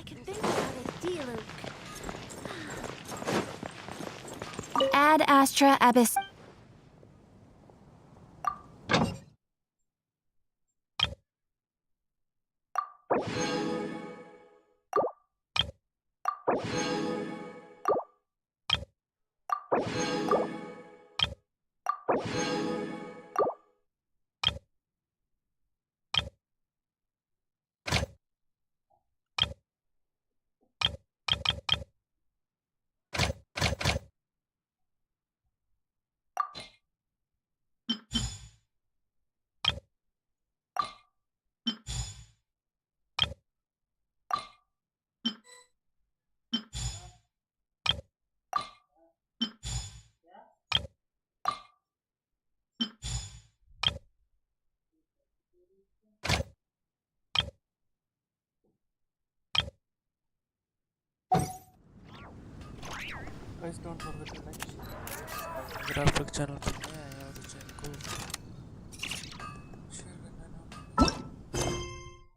can think about a Diluc. Ad Astra Abyss. Guys, don't forget to like, share, मेरा vlog channel पर नया है और channel को शेयर करना ना भूलना।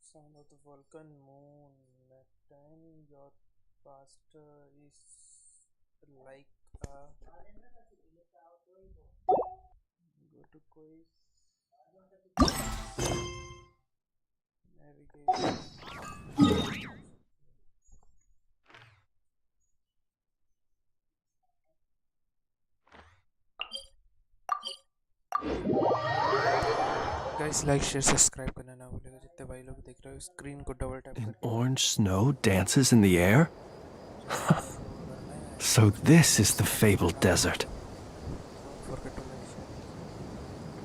Sound of the Vulcan moon. Time your past is like a go to quiz navigation. Guys, like, share, subscribe करना ना भूलिएगा। जितने भाई लोग देख रहे हो स्क्रीन को डबल टैप And करके orange snow dances in the air? So this is the fabled desert. don't forget to like, share.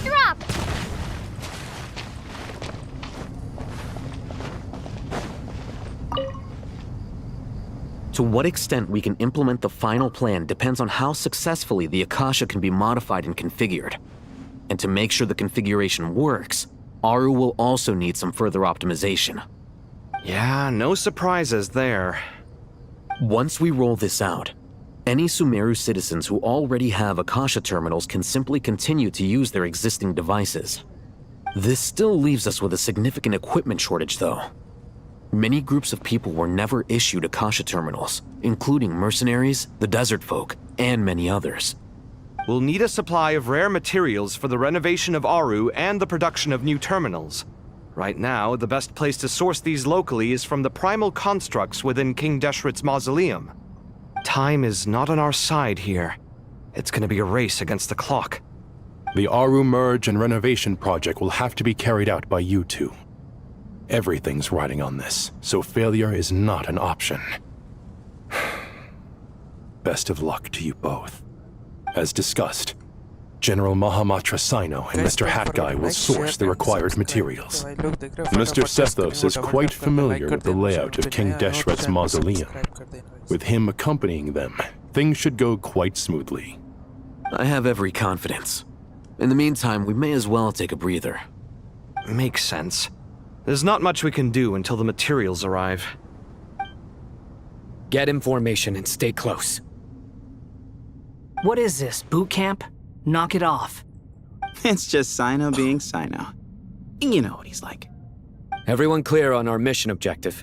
Drop! To what extent we can implement the final plan depends on how successfully the Akasha can be modified and configured. And to make sure the configuration works, Aru will also need some further optimization. Yeah, no surprises there. Once we roll this out, any Sumeru citizens who already have Akasha terminals can simply continue to use their existing devices. This still leaves us with a significant equipment shortage, though. Many groups of people were never issued Akasha terminals, including mercenaries, the desert folk, and many others. We'll need a supply of rare materials for the renovation of Aru and the production of new terminals. Right now, the best place to source these locally is from the primal constructs within King Deshret's mausoleum. Time is not on our side here. It's gonna be a race against the clock. The Aru merge and renovation project will have to be carried out by you two. Everything's riding on this, so failure is not an option. Best of luck to you both. As discussed, General Mahamatra Sino and Guys, Mr. don't Hat forget Guy to will like, share, source the and required subscribe. materials. तो भाई लोग देख रहे हो, Mr. फटाफट से screen Sethos को is double quite tap करके familiar like with the कर देना, layout channel of पे King नया हो तो Deshret's channel को mausoleum. subscribe कर देना guys. With him accompanying them, things should go quite smoothly. I have every confidence. In the meantime, we may as well take a breather. Makes sense. There's not much we can do until the materials arrive. Get in formation and stay close. What is this, boot camp? Knock it off. It's just Sino being Sino. You know what he's like. Everyone clear on our mission objective.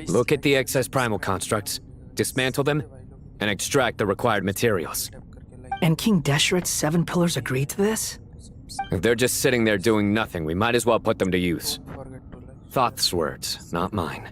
Look at the excess primal constructs, dismantle them, and extract the required materials. And King Deshret's 7 pillars agreed to this? If they're just sitting there doing nothing, we might as well put them to use. Forget to like. Thoth's words, not mine.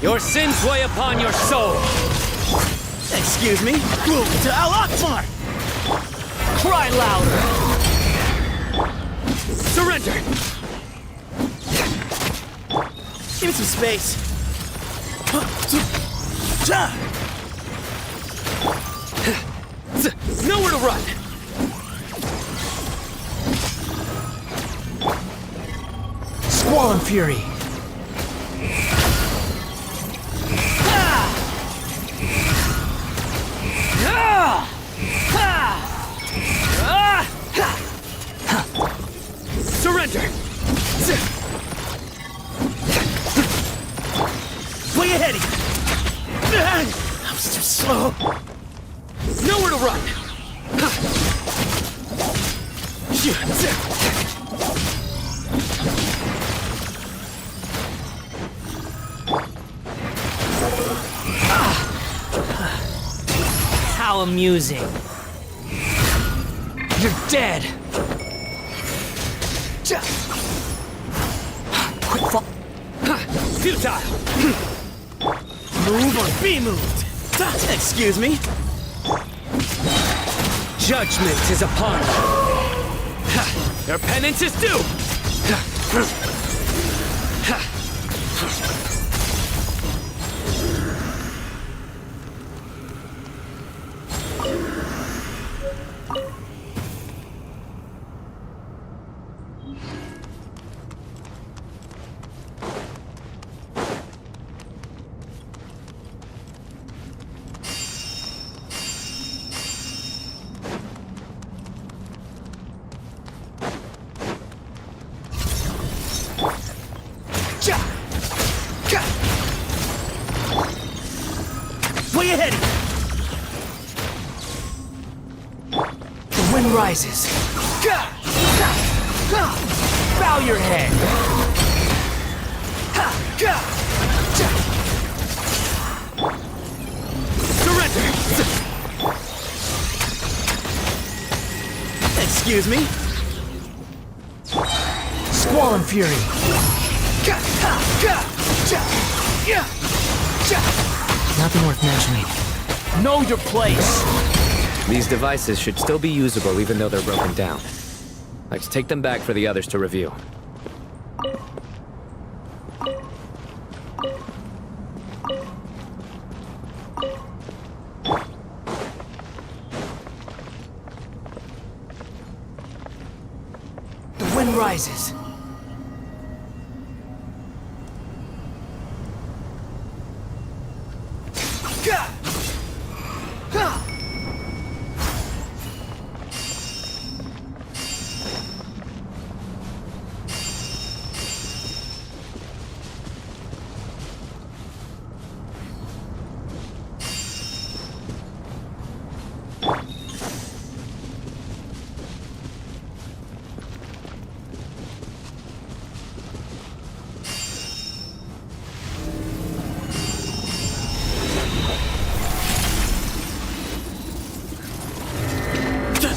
Your sins weigh upon your soul! Excuse me? Glory to Al Akbar! Cry louder! Surrender! Give me some space. Nowhere to run! Squall and Fury! Surrender! Way ahead of you! I was too slow. Nowhere to run! How amusing. You're dead! Quick fall. Futile! Move or be moved. Excuse me? Judgment is upon you! Their penance is due! Way ahead of you! The wind rises. Bow your head. Surrender! Excuse me? Squall and Fury. Nothing worth mentioning. Know your place. These devices should still be usable even though they're broken down. Let's take them back for the others to review. The wind rises.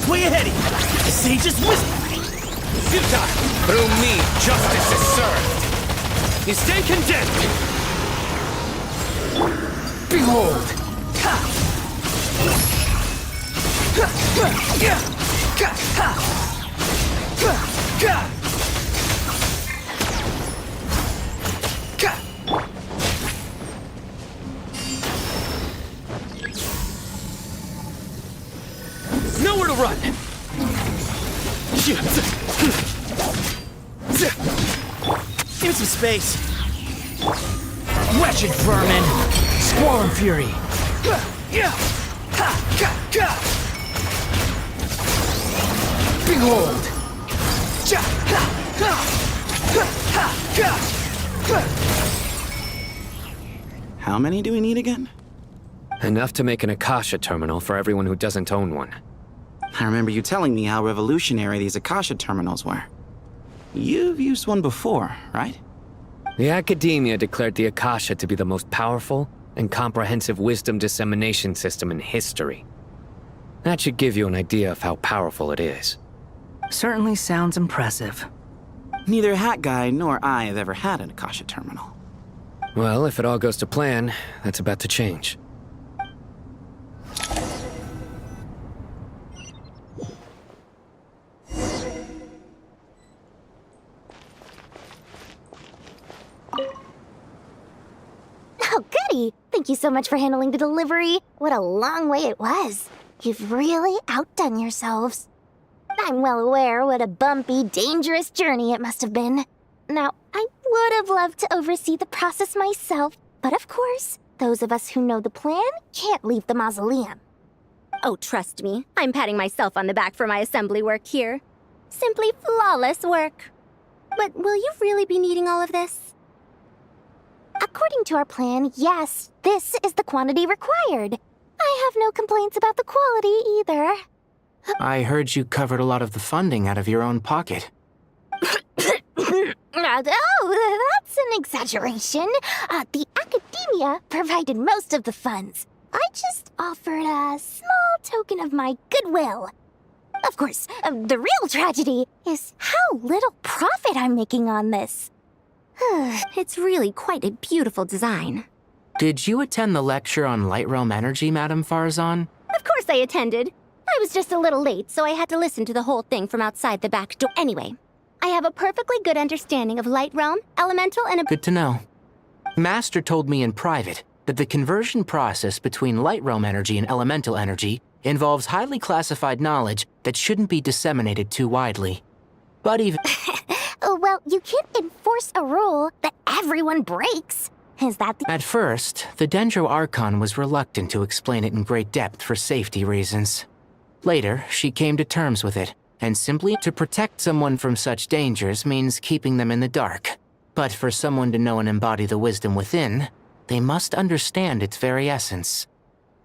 Way ahead of you! The sage's whisper! Futile! Through me, justice is served! You stay condemned! Behold! Give some space. Wretched vermin! Squirm fury! Behold! How many do we need again? Enough to make an Akasha terminal for everyone who doesn't own one. I remember you telling me how revolutionary these Akasha terminals were. You've used one before, right? The Academia declared the Akasha to be the most powerful and comprehensive wisdom dissemination system in history. That should give you an idea of how powerful it is. Certainly sounds impressive. Neither Hat Guy nor I have ever had an Akasha terminal. Well, if it all goes to plan, that's about to change. Oh, goody! Thank you so much for handling the delivery. What a long way it was. You've really outdone yourselves. I'm well aware what a bumpy, dangerous journey it must have been. Now, I would have loved to oversee the process myself, but of course, those of us who know the plan can't leave the mausoleum. Oh, trust me, I'm patting myself on the back for my assembly work here. Simply flawless work. But will you really be needing all of this? According to our plan, yes, this is the quantity required. I have no complaints about the quality either. I heard you covered a lot of the funding out of your own pocket. Oh, that's an exaggeration. The Academia provided most of the funds. I just offered a small token of my goodwill. Of course, the real tragedy is how little profit I'm making on this. It's really quite a beautiful design. Did you attend the lecture on Light Realm Energy, Madame Farazan? Of course I attended. I was just a little late, so I had to listen to the whole thing from outside the back door. Anyway, I have a perfectly good understanding of Light Realm, Elemental, and... Good to know. Master told me in private that the conversion process between Light Realm Energy and Elemental Energy involves highly classified knowledge that shouldn't be disseminated too widely. But even... Well, you can't enforce a rule that everyone breaks. Is that the... At first, the Dendro Archon was reluctant to explain it in great depth for safety reasons. Later, she came to terms with it, and simply to protect someone from such dangers means keeping them in the dark. But for someone to know and embody the wisdom within, they must understand its very essence.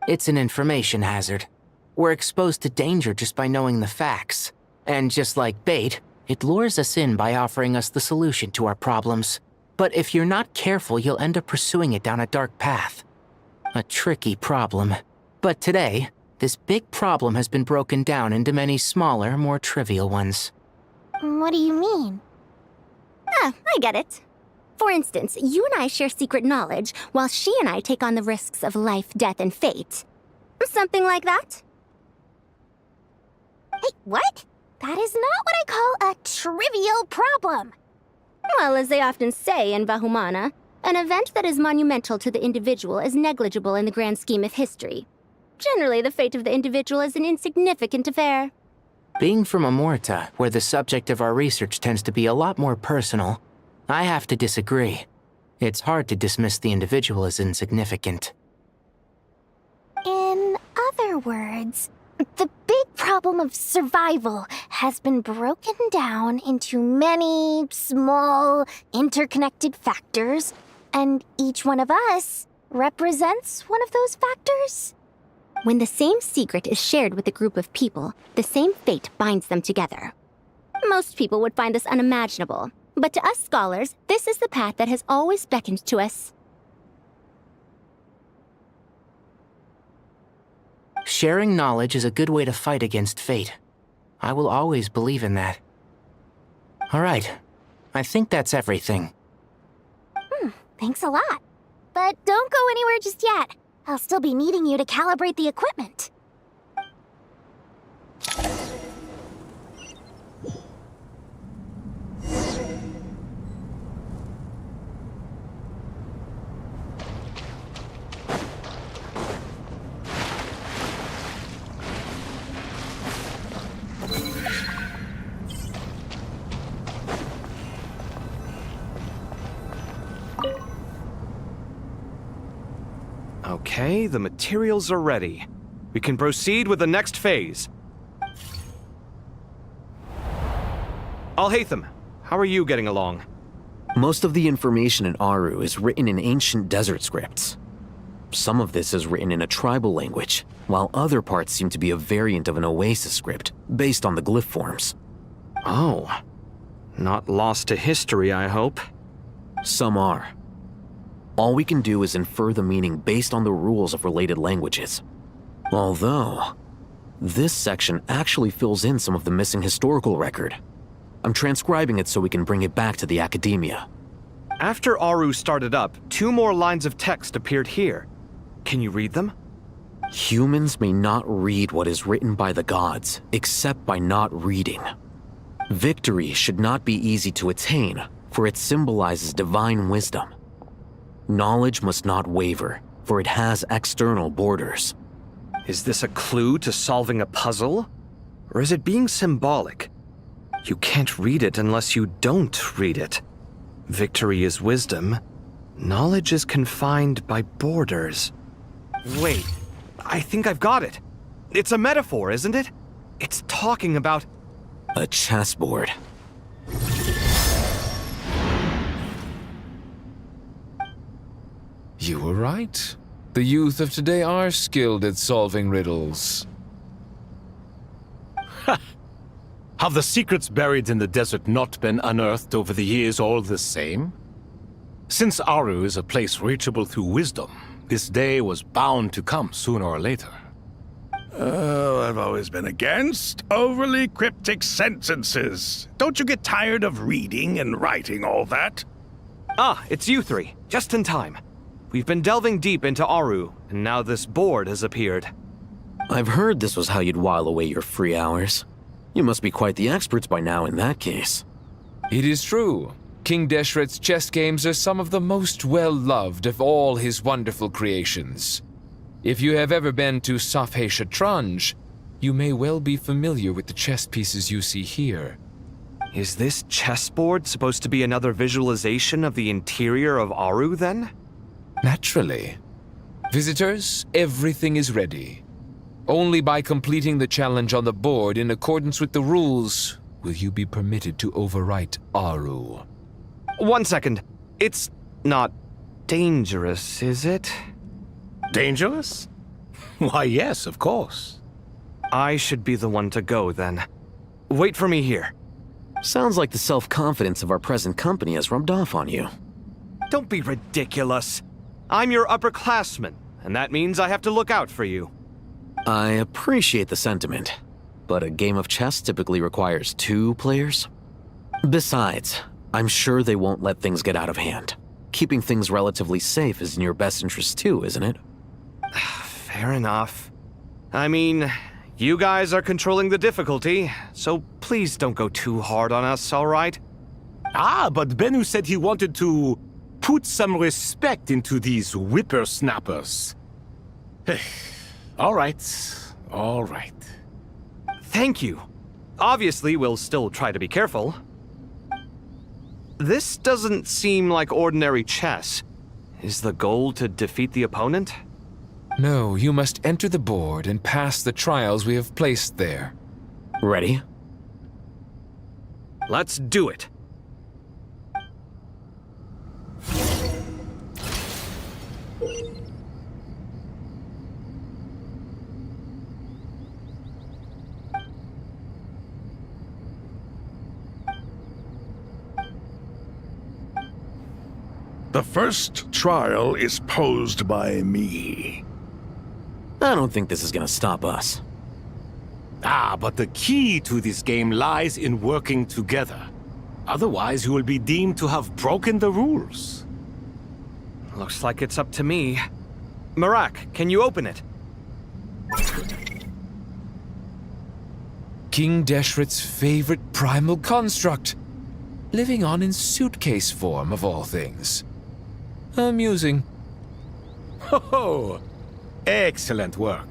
It's an information hazard. We're exposed to danger just by knowing the facts. And just like bait, it lures us in by offering us the solution to our problems. But if you're not careful, you'll end up pursuing it down a dark path. A tricky problem. But today, this big problem has been broken down into many smaller, more trivial ones. What do you mean? I get it. For instance, you and I share secret knowledge, while she and I take on the risks of life, death, and fate. Something like that? Hey, what? That is not what I call a trivial problem. Well, as they often say in Vahumana, an event that is monumental to the individual is negligible in the grand scheme of history. Generally, the fate of the individual is an insignificant affair. Being from Amorta, where the subject of our research tends to be a lot more personal, I have to disagree. It's hard to dismiss the individual as insignificant. In other words, the big problem of survival has been broken down into many small, interconnected factors, and each one of us represents one of those factors. When the same secret is shared with a group of people, the same fate binds them together. Most people would find this unimaginable, but to us scholars, this is the path that has always beckoned to us. Sharing knowledge is a good way to fight against fate. I will always believe in that. All right, I think that's everything. Thanks a lot. But don't go anywhere just yet. I'll still be needing you to calibrate the equipment. Okay, the materials are ready. We can proceed with the next phase. Alhaitham, how are you getting along? Most of the information in Aru is written in ancient desert scripts. Some of this is written in a tribal language, while other parts seem to be a variant of an Oasis script, based on the glyph forms. Oh. Not lost to history, I hope. Some are. All we can do is infer the meaning based on the rules of related languages. Although, this section actually fills in some of the missing historical record. I'm transcribing it so we can bring it back to the Academia. After Aru started up, 2 more lines of text appeared here. Can you read them? Humans may not read what is written by the gods, except by not reading. Victory should not be easy to attain, for it symbolizes divine wisdom. Knowledge must not waver, for it has external borders. Is this a clue to solving a puzzle? Or is it being symbolic? You can't read it unless you don't read it. Victory is wisdom. Knowledge is confined by borders. Wait, I think I've got it. It's a metaphor, isn't it? It's talking about... A chessboard. You were right. The youth of today are skilled at solving riddles. Have the secrets buried in the desert not been unearthed over the years all the same? Since Aru is a place reachable through wisdom, this day was bound to come sooner or later. Oh, I've always been against overly cryptic sentences. Don't you get tired of reading and writing all that? Ah, it's you 3. Just in time. We've been delving deep into Aru, and now this board has appeared. I've heard this was how you'd while away your free hours. You must be quite the experts by now in that case. It is true. King Deshret's chess games are some of the most well-loved of all his wonderful creations. If you have ever been to Safhe Shatranj, you may well be familiar with the chess pieces you see here. Is this chessboard supposed to be another visualization of the interior of Aru, then? Naturally. Visitors, everything is ready. Only by completing the challenge on the board in accordance with the rules will you be permitted to overwrite Aru. 1 second. It's not dangerous, is it? Dangerous? Why, yes, of course. I should be the one to go, then. Wait for me here. Sounds like the self-confidence of our present company has rubbed off on you. Don't be ridiculous. I'm your upperclassman, and that means I have to look out for you. I appreciate the sentiment, but a game of chess typically requires 2 players. Besides, I'm sure they won't let things get out of hand. Keeping things relatively safe is in your best interest too, isn't it? Fair enough. I mean, you guys are controlling the difficulty, so please don't go too hard on us, all right? Ah, but Bennu said he wanted to put some respect into these whippersnappers. All right, all right. Thank you. Obviously, we'll still try to be careful. This doesn't seem like ordinary chess. Is the goal to defeat the opponent? No, you must enter the board and pass the trials we have placed there. Ready? Let's do it. The first trial is posed by me. I don't think this is gonna stop us. Ah, but the key to this game lies in working together. Otherwise, you will be deemed to have broken the rules. Looks like it's up to me. Marak, can you open it? King Deshret's favorite primal construct. Living on in suitcase form, of all things. Amusing. Ho ho! Excellent work.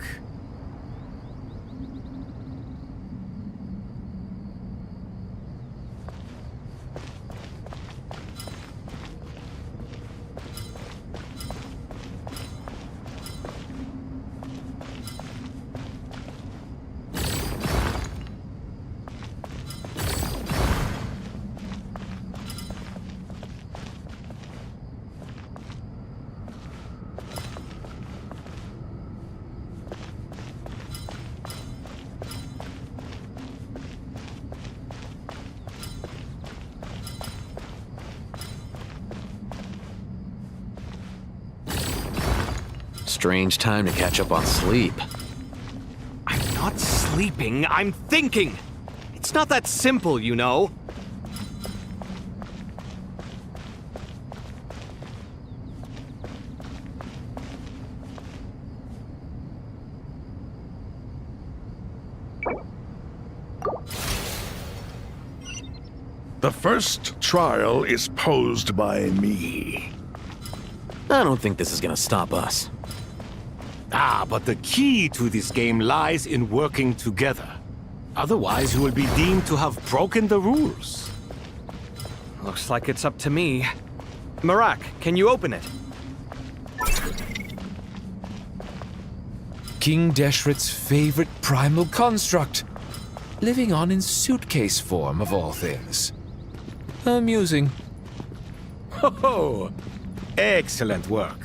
Strange time to catch up on sleep. I'm not sleeping, I'm thinking! It's not that simple, you know. The first trial is posed by me. I don't think this is gonna stop us. Ah, but the key to this game lies in working together. Otherwise, you will be deemed to have broken the rules. Looks like it's up to me. Marak, can you open it? King Deshret's favorite primal construct, living on in suitcase form of all things. Amusing. Ho ho! Excellent work.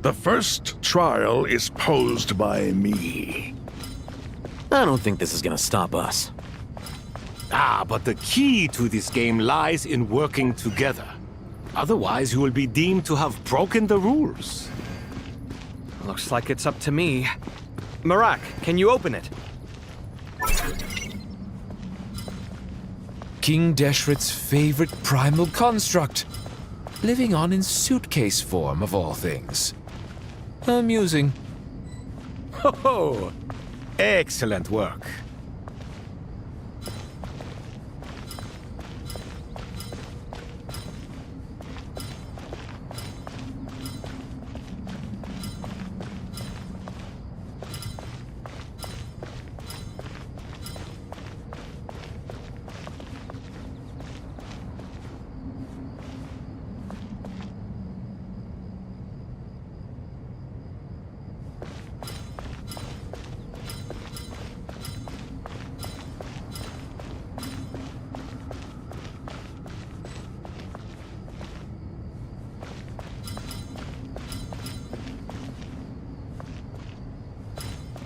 The first trial is posed by me. I don't think this is gonna stop us. Ah, but the key to this game lies in working together. Otherwise, you will be deemed to have broken the rules. Looks like it's up to me. Marak, can you open it? King Deshret's favorite primal construct, living on in suitcase form of all things. Amusing. Ho ho! Excellent work.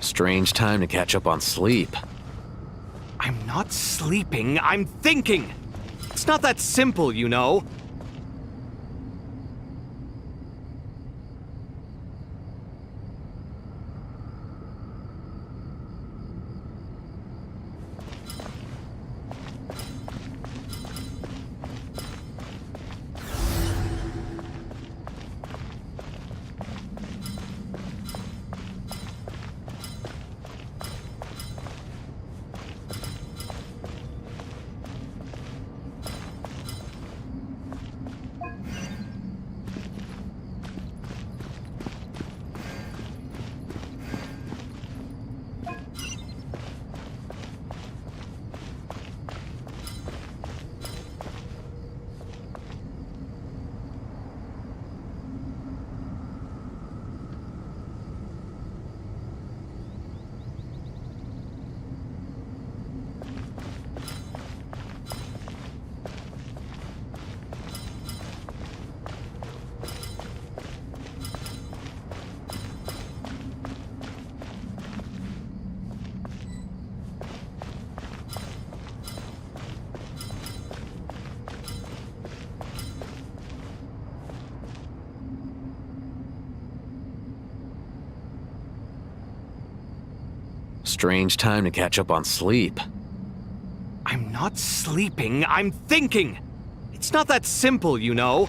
Strange time to catch up on sleep. I'm not sleeping, I'm thinking! It's not that simple, you know. Strange time to catch up on sleep. I'm not sleeping, I'm thinking! It's not that simple, you know.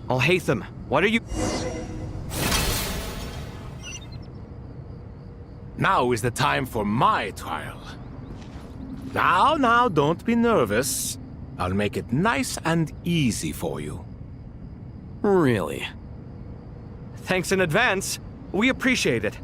Alhaitham, what are you— Now is the time for my trial. Now, don't be nervous. I'll make it nice and easy for you. Really? Thanks in advance. We appreciate it.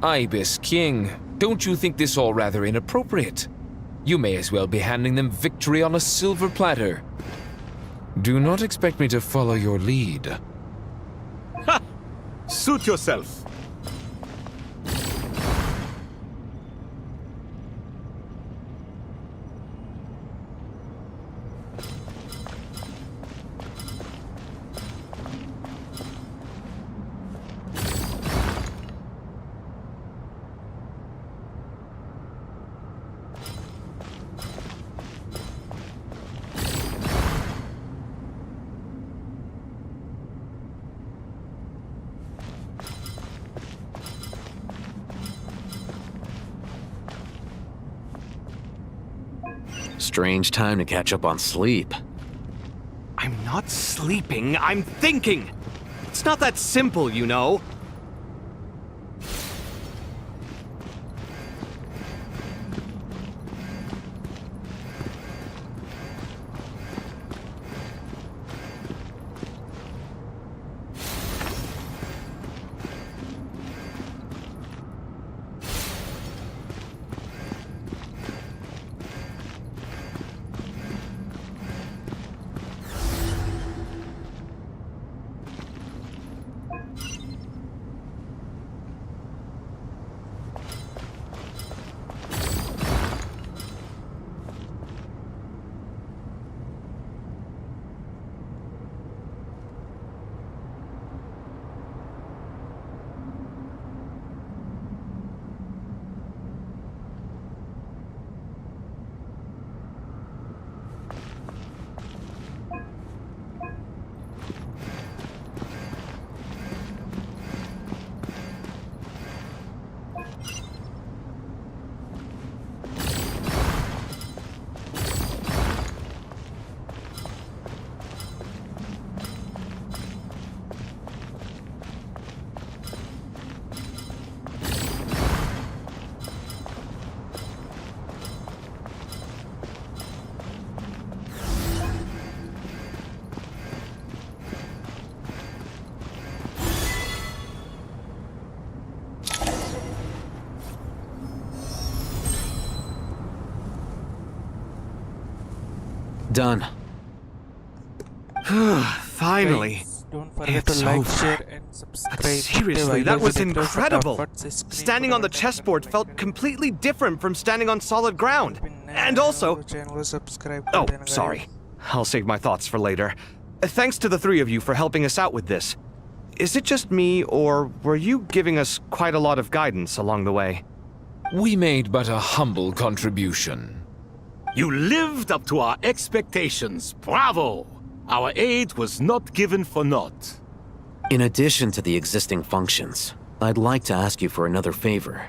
Ibis King, don't you think this all rather inappropriate? You may as well be handing them victory on a silver platter. Do not expect me to follow your lead. Ha! Suit yourself. Strange time to catch up on sleep. I'm not sleeping, I'm thinking! It's not that simple, you know. Done. Finally. Guys, don't forget It's to like, over. share, and subscribe. But seriously, that was incredible! Standing on the chessboard felt completely different from standing on solid ground. And also... Oh, sorry. I'll save my thoughts for later. Thanks to the three of you for helping us out with this. Is it just me, or were you giving us quite a lot of guidance along the way? We made but a humble contribution. You lived up to our expectations. Bravo! Our aid was not given for naught. In addition to the existing functions, I'd like to ask you for another favor.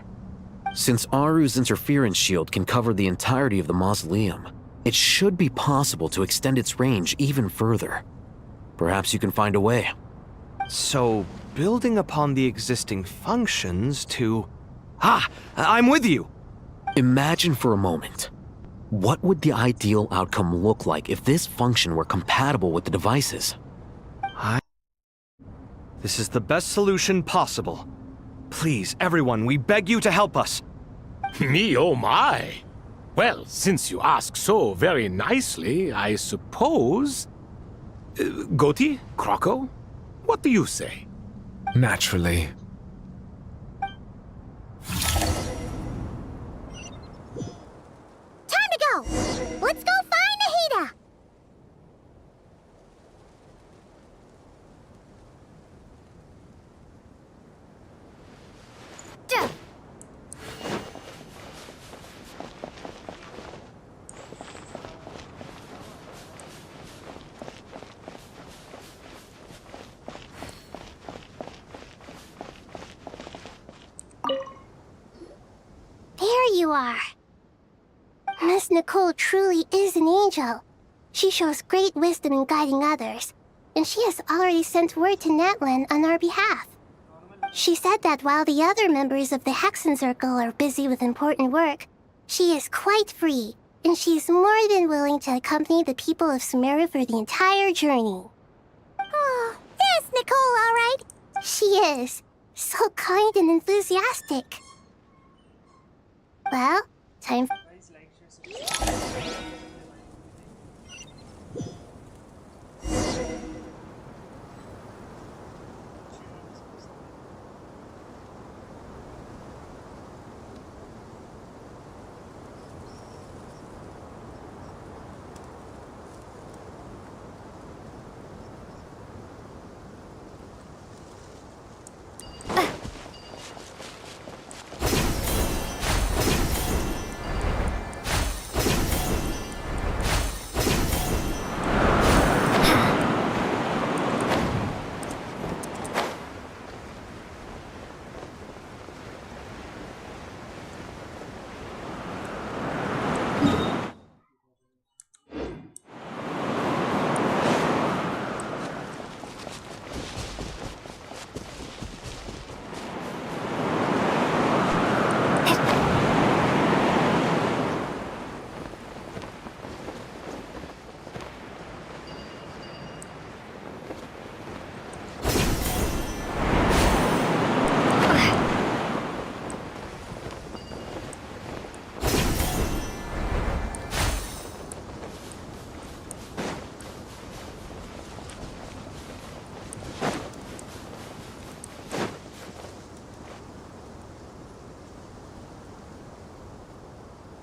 Since Aru's interference shield can cover the entirety of the mausoleum, it should be possible to extend its range even further. Perhaps you can find a way. So, building upon the existing functions to... Ah! I'm with you! Imagine for a moment. What would the ideal outcome look like if this function were compatible with the devices? This is the best solution possible. Please, everyone, we beg you to help us. Me, oh my! Well, since you ask so very nicely, I suppose... Goti? Croco? What do you say? Naturally. Time to go! Let's go find Nahida! Duh. There you are. Miss Nicole truly is an angel. She shows great wisdom in guiding others, and she has already sent word to Natlan on our behalf. She said that while the other members of the Hexen Circle are busy with important work, she is quite free, and she is more than willing to accompany the people of Sumeru for the entire journey. Oh, is Nicole all right? She is. So kind and enthusiastic. Well, time for...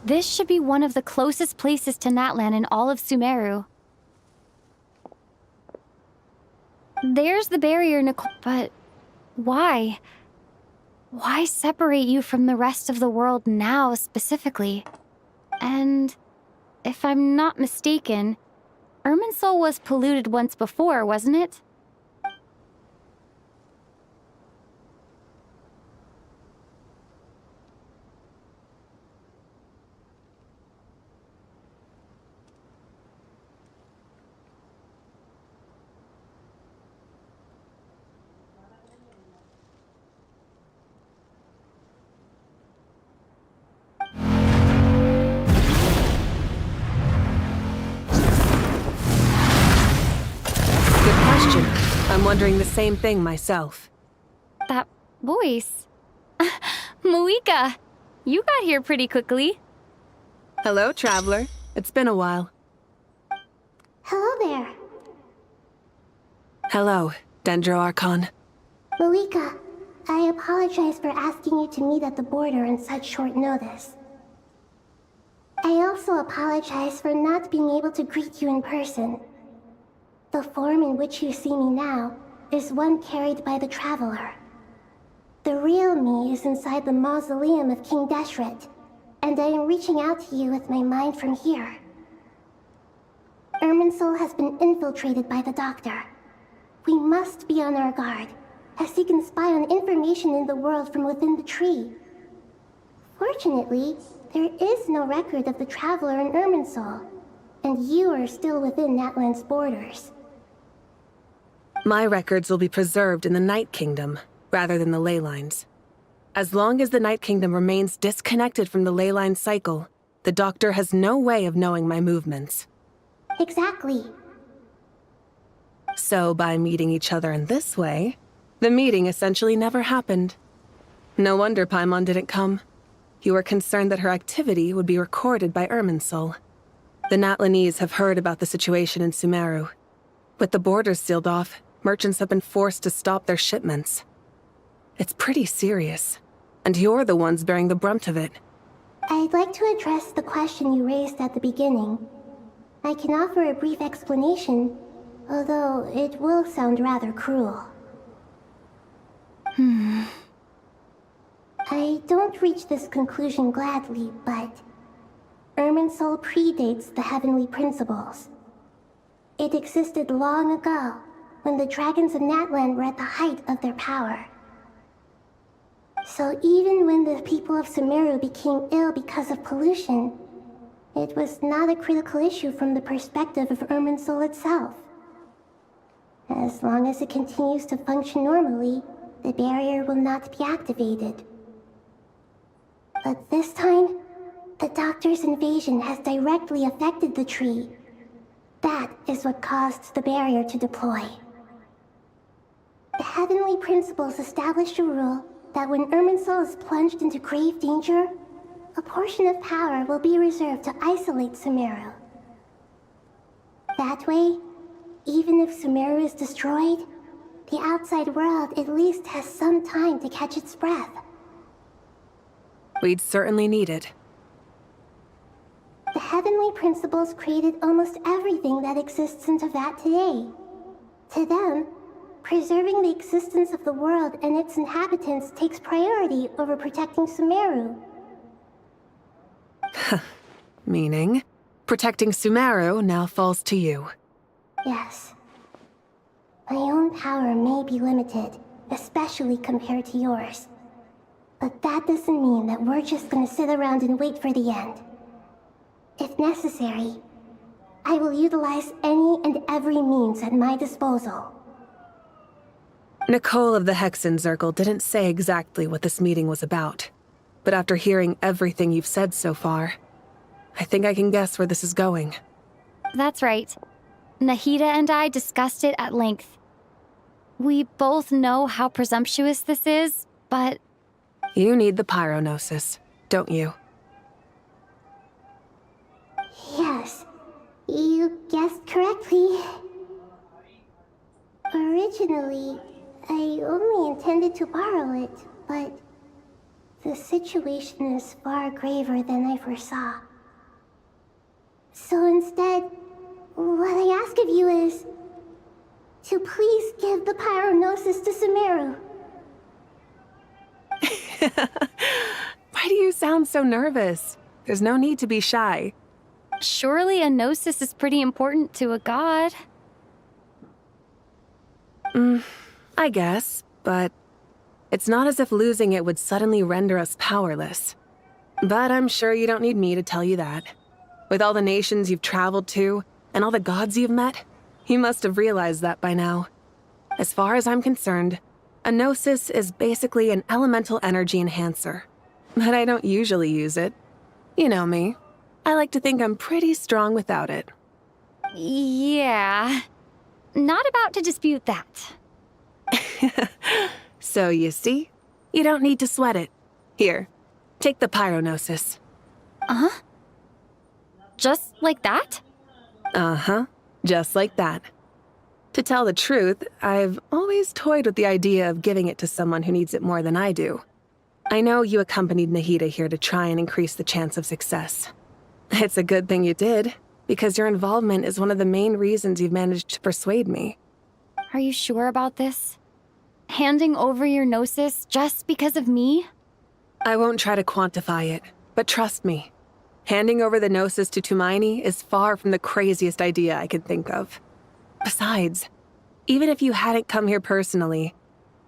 This should be one of the closest places to Natlan in all of Sumeru. There's the barrier, Nicole, but why? Why separate you from the rest of the world now, specifically? And if I'm not mistaken, Irminsul was polluted once before, wasn't it? I'm wondering the same thing myself. That voice. Moika, you got here pretty quickly. Hello, traveler. It's been a while. Hello there. Hello, Dendro Archon. Malika, I apologize for asking you to meet at the border on such short notice. I also apologize for not being able to greet you in person. The form in which you see me now is one carried by the Traveler. The real me is inside the mausoleum of King Deshret, and I am reaching out to you with my mind from here. Irminsul has been infiltrated by the Doctor. We must be on our guard, as he can spy on information in the world from within the tree. Fortunately, there is no record of the Traveler in Irminsul, and you are still within Natlan's borders. My records will be preserved in the Night Kingdom, rather than the ley lines. As long as the Night Kingdom remains disconnected from the ley line cycle, the Doctor has no way of knowing my movements. Exactly. So by meeting each other in this way, the meeting essentially never happened. No wonder Paimon didn't come. You were concerned that her activity would be recorded by Irminsul. The Natlanese have heard about the situation in Sumeru. With the borders sealed off, merchants have been forced to stop their shipments. It's pretty serious, and you're the ones bearing the brunt of it. I'd like to address the question you raised at the beginning. I can offer a brief explanation, although it will sound rather cruel. I don't reach this conclusion gladly, but Irminsul predates the Heavenly Principles. It existed long ago, when the dragons of Natlan were at the height of their power. So even when the people of Sumeru became ill because of pollution, it was not a critical issue from the perspective of Irminsul itself. As long as it continues to function normally, the barrier will not be activated. But this time, the Doctor's invasion has directly affected the tree. That is what caused the barrier to deploy. The Heavenly Principles established a rule that when Irminsul is plunged into grave danger, a portion of power will be reserved to isolate Sumeru. That way, even if Sumeru is destroyed, the outside world at least has some time to catch its breath. We'd certainly need it. The Heavenly Principles created almost everything that exists in Teyvat today. To them, preserving the existence of the world and its inhabitants takes priority over protecting Sumeru. Meaning, protecting Sumeru now falls to you. Yes. My own power may be limited, especially compared to yours. But that doesn't mean that we're just gonna sit around and wait for the end. If necessary, I will utilize any and every means at my disposal. Nicole of the Hexen Circle didn't say exactly what this meeting was about. But after hearing everything you've said so far, I think I can guess where this is going. That's right. Nahida and I discussed it at length. We both know how presumptuous this is, but... You need the Pyronosis, don't you? Yes, you guessed correctly. Originally, I only intended to borrow it, but the situation is far graver than I foresaw. So instead, what I ask of you is to please give the Pyronosis to Sumeru. Why do you sound so nervous? There's no need to be shy. Surely a gnosis is pretty important to a god. I guess, but it's not as if losing it would suddenly render us powerless. But I'm sure you don't need me to tell you that. With all the nations you've traveled to, and all the gods you've met, you must have realized that by now. As far as I'm concerned, a gnosis is basically an elemental energy enhancer. But I don't usually use it. You know me. I like to think I'm pretty strong without it. Yeah. Not about to dispute that. So you see, you don't need to sweat it. Here, take the Pyronosis. Uh-huh. Just like that? Uh-huh. Just like that. To tell the truth, I've always toyed with the idea of giving it to someone who needs it more than I do. I know you accompanied Nahida here to try and increase the chance of success. It's a good thing you did, because your involvement is one of the main reasons you've managed to persuade me. Are you sure about this? Handing over your Gnosis just because of me? I won't try to quantify it, but trust me. Handing over the Gnosis to Tumaini is far from the craziest idea I could think of. Besides, even if you hadn't come here personally,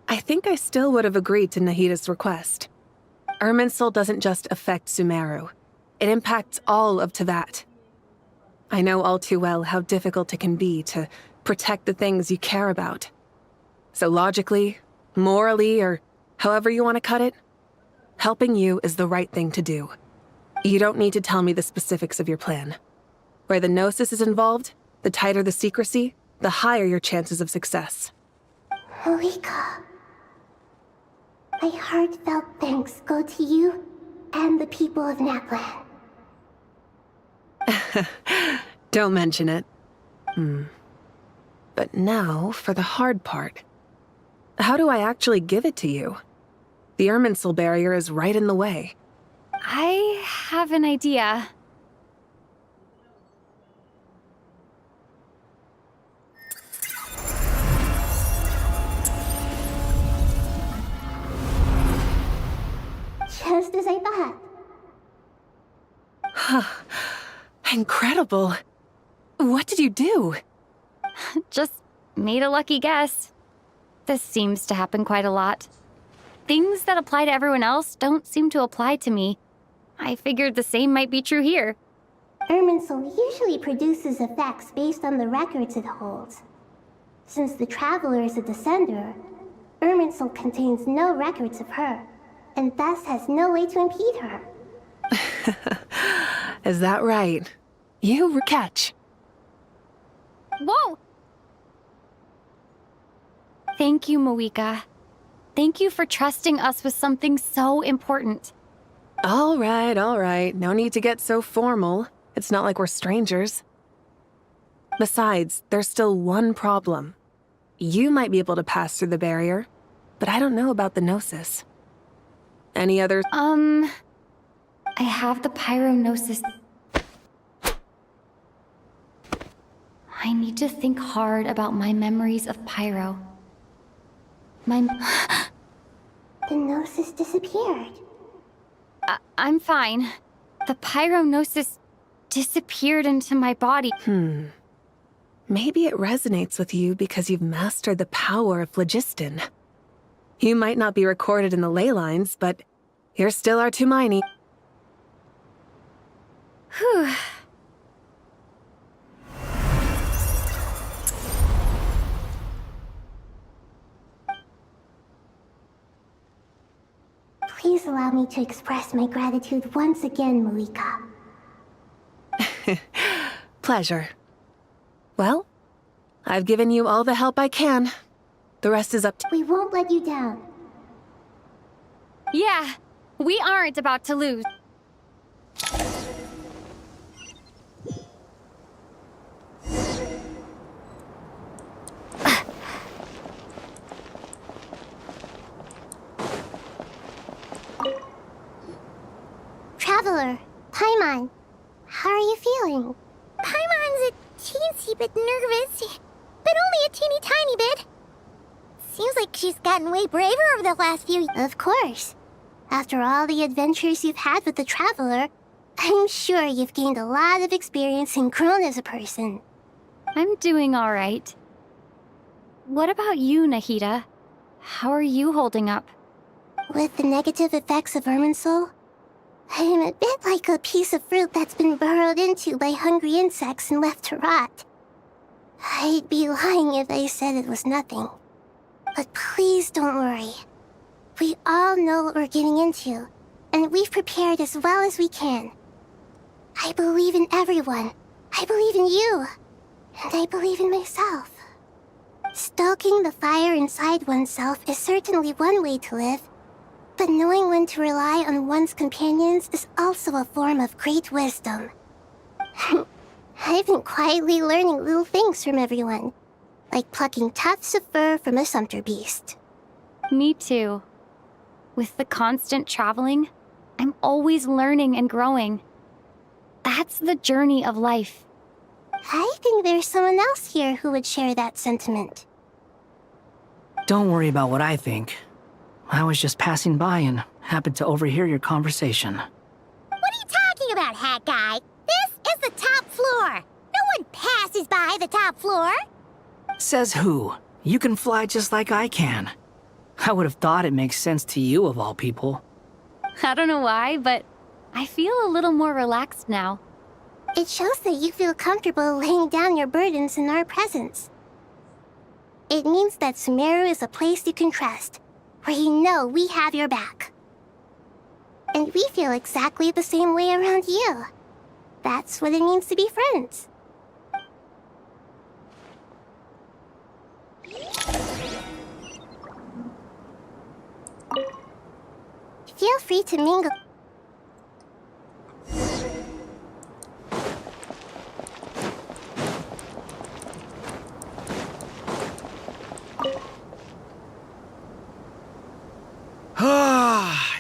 I think I still would have agreed to Nahida's request. Irminsul doesn't just affect Sumeru. It impacts all of Teyvat. I know all too well how difficult it can be to protect the things you care about. So logically, morally, or however you want to cut it, helping you is the right thing to do. You don't need to tell me the specifics of your plan. Where the Gnosis is involved, the tighter the secrecy, the higher your chances of success. Moika, my heartfelt thanks go to you and the people of Naplan. Don't mention it. But now for the hard part. How do I actually give it to you? The Irminsul barrier is right in the way. I have an idea. Just as I thought. Incredible. What did you do? Just made a lucky guess. This seems to happen quite a lot. Things that apply to everyone else don't seem to apply to me. I figured the same might be true here. Irminsul usually produces effects based on the records it holds. Since the Traveler is a Descender, Irminsul contains no records of her, and thus has no way to impede her. Is that right? You catch. Whoa! Thank you, Moika. Thank you for trusting us with something so important. All right. No need to get so formal. It's not like we're strangers. Besides, there's still one problem. You might be able to pass through the barrier, but I don't know about the Gnosis. Any other— I have the Pyrognosis. I need to think hard about my memories of Pyro. The Gnosis disappeared. I'm fine. The Pyrognosis disappeared into my body. Maybe it resonates with you because you've mastered the power of phlogiston. You might not be recorded in the ley lines, but you're still our Tumaini. Whew. Please allow me to express my gratitude once again, Moika. Pleasure. Well, I've given you all the help I can. The rest is up to— We won't let you down. Yeah, we aren't about to lose. Traveler, Paimon, how are you feeling? Paimon's a teensy bit nervous, but only a teeny tiny bit. Seems like she's gotten way braver over the last few— Of course. After all the adventures you've had with the Traveler, I'm sure you've gained a lot of experience and grown as a person. I'm doing all right. What about you, Nahida? How are you holding up? With the negative effects of Irminsul, I'm a bit like a piece of fruit that's been burrowed into by hungry insects and left to rot. I'd be lying if I said it was nothing. But please don't worry. We all know what we're getting into, and we've prepared as well as we can. I believe in everyone. I believe in you. And I believe in myself. Stoking the fire inside oneself is certainly one way to live. But knowing when to rely on one's companions is also a form of great wisdom. I've been quietly learning little things from everyone, like plucking tufts of fur from a sumpter beast. Me too. With the constant traveling, I'm always learning and growing. That's the journey of life. I think there's someone else here who would share that sentiment. Don't worry about what I think. I was just passing by and happened to overhear your conversation. What are you talking about, Hat Guy? This is the top floor. No one passes by the top floor. Says who? You can fly just like I can. I would have thought it makes sense to you of all people. I don't know why, but I feel a little more relaxed now. It shows that you feel comfortable laying down your burdens in our presence. It means that Sumeru is a place you can trust, where you know we have your back. And we feel exactly the same way around you. That's what it means to be friends. Feel free to mingle.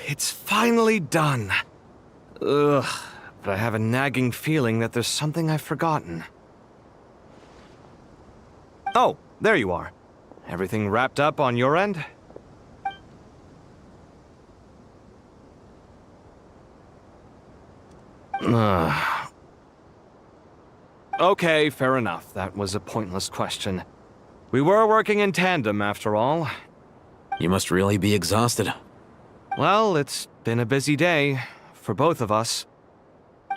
It's finally done. Ugh, but I have a nagging feeling that there's something I've forgotten. Oh, there you are. Everything wrapped up on your end? Okay, fair enough. That was a pointless question. We were working in tandem, after all. You must really be exhausted. Well, it's been a busy day for both of us.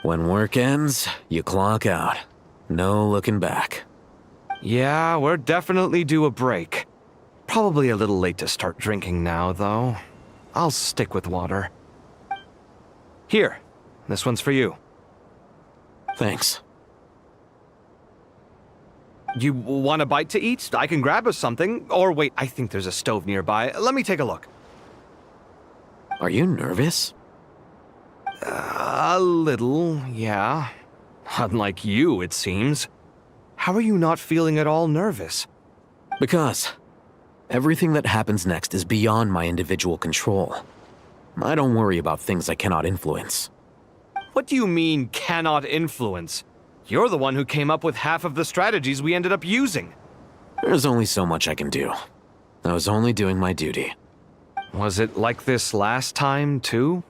When work ends, you clock out. No looking back. Yeah, we're definitely due a break. Probably a little late to start drinking now, though. I'll stick with water. Here, this one's for you. Thanks. You want a bite to eat? I can grab us something. Or wait, I think there's a stove nearby. Let me take a look. Are you nervous? A little, yeah. Unlike you, it seems. How are you not feeling at all nervous? Because everything that happens next is beyond my individual control. I don't worry about things I cannot influence. What do you mean, cannot influence? You're the one who came up with half of the strategies we ended up using. There's only so much I can do. I was only doing my duty. Was it like this last time, too?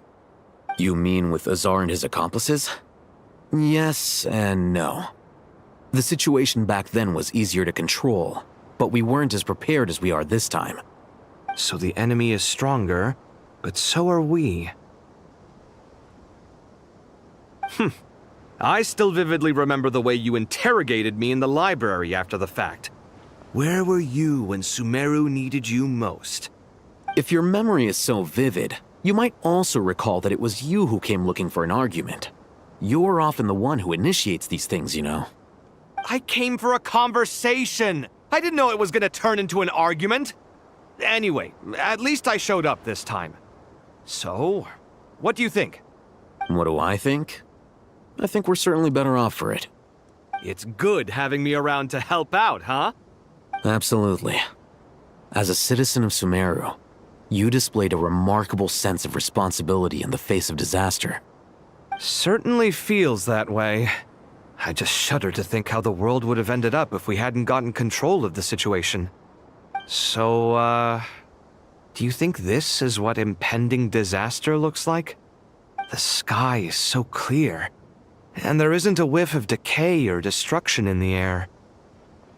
You mean with Azar and his accomplices? Yes and no. The situation back then was easier to control, but we weren't as prepared as we are this time. So the enemy is stronger, but so are we. I still vividly remember the way you interrogated me in the library after the fact. Where were you when Sumeru needed you most? If your memory is so vivid, you might also recall that it was you who came looking for an argument. You're often the one who initiates these things, you know. I came for a conversation! I didn't know it was gonna turn into an argument! Anyway, at least I showed up this time. So, what do you think? What do I think? I think we're certainly better off for it. It's good having me around to help out, huh? Absolutely. As a citizen of Sumeru, you displayed a remarkable sense of responsibility in the face of disaster. Certainly feels that way. I just shudder to think how the world would have ended up if we hadn't gotten control of the situation. So, do you think this is what impending disaster looks like? The sky is so clear, and there isn't a whiff of decay or destruction in the air.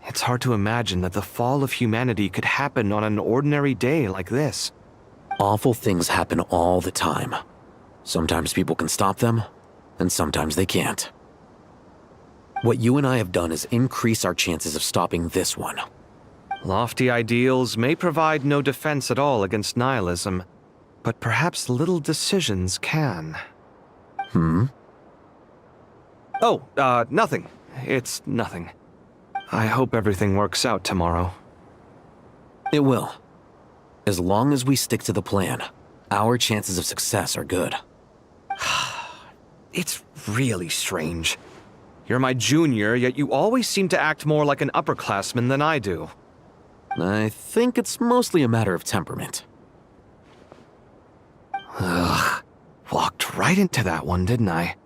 It's hard to imagine that the fall of humanity could happen on an ordinary day like this. Awful things happen all the time. Sometimes people can stop them, and sometimes they can't. What you and I have done is increase our chances of stopping this one. Lofty ideals may provide no defense at all against nihilism, but perhaps little decisions can. Oh, nothing. It's nothing. I hope everything works out tomorrow. It will. As long as we stick to the plan, our chances of success are good. It's really strange. You're my junior, yet you always seem to act more like an upperclassman than I do. I think it's mostly a matter of temperament. Ugh. Walked right into that one, didn't I?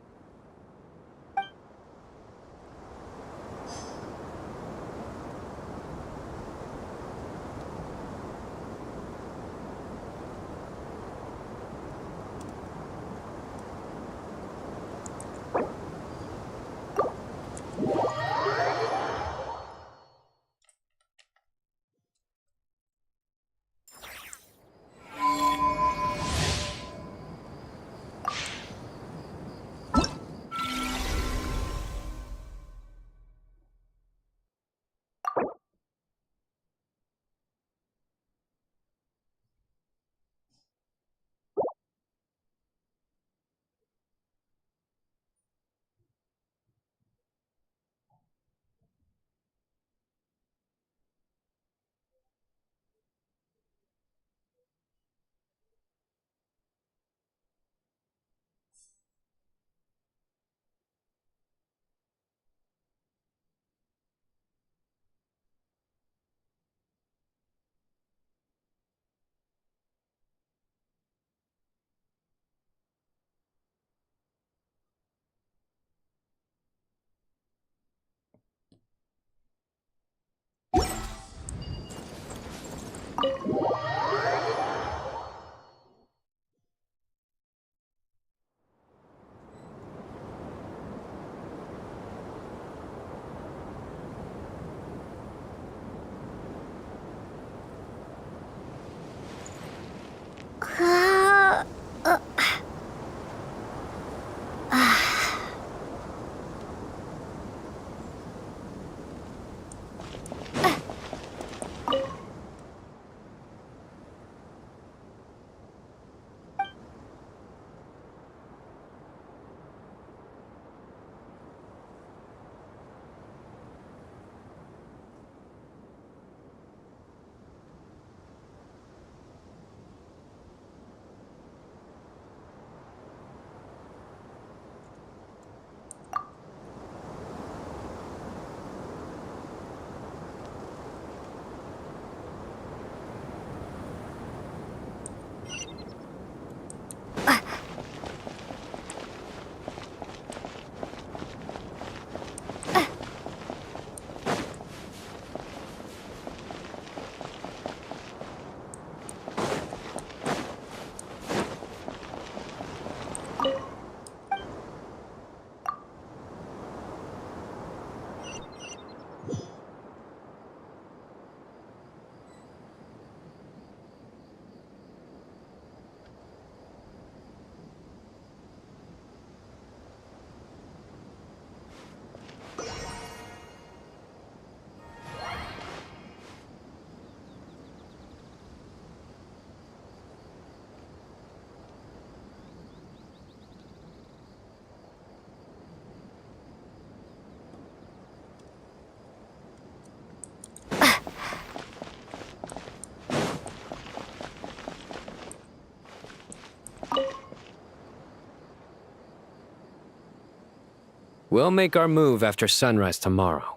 We'll make our move after sunrise tomorrow.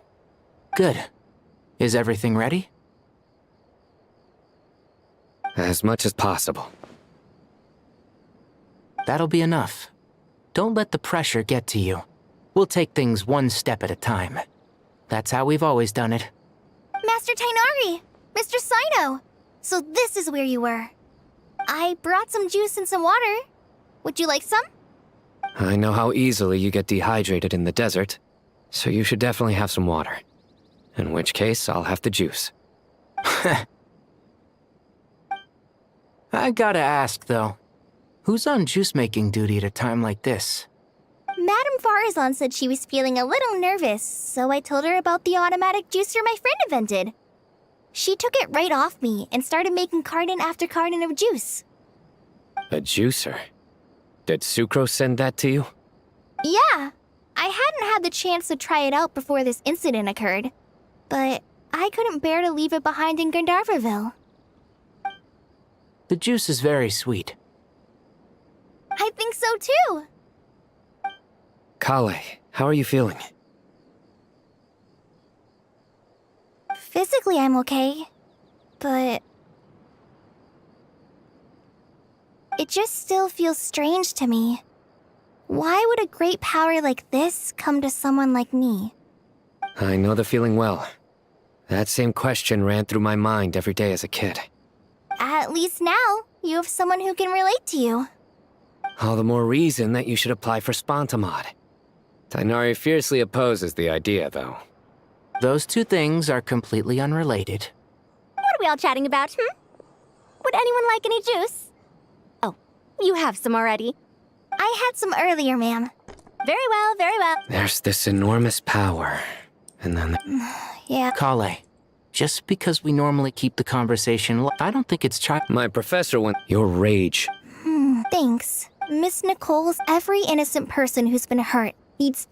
Good. Is everything ready? As much as possible. That'll be enough. Don't let the pressure get to you. We'll take things one step at a time. That's how we've always done it. Master Tainari! Mr. Sino! So this is where you were. I brought some juice and some water. Would you like some? I know how easily you get dehydrated in the desert, so you should definitely have some water. In which case, I'll have the juice. I gotta ask, though. Who's on juice-making duty at a time like this? Madame Farazan said she was feeling a little nervous, so I told her about the automatic juicer my friend invented. She took it right off me and started making carton after carton of juice. A juicer? Did Sucrose send that to you? Yeah, I hadn't had the chance to try it out before this incident occurred, but I couldn't bear to leave it behind in Gandharvaville. The juice is very sweet. I think so too. Kale, how are you feeling? Physically, I'm okay. But it just still feels strange to me. Why would a great power like this come to someone like me? I know the feeling well. That same question ran through my mind every day as a kid. At least now, you have someone who can relate to you. All the more reason that you should apply for Spontamod. Tighnari fiercely opposes the idea, though. Those two things are completely unrelated. What are we all chatting about, Would anyone like any juice? Oh, you have some already. I had some earlier, ma'am. Very well, very well. There's this enormous power, and then Yeah. Kale, just because we normally keep the conversation I don't think it's My professor went. Your rage. Thanks. Miss Nicole's every innocent person who's been hurt.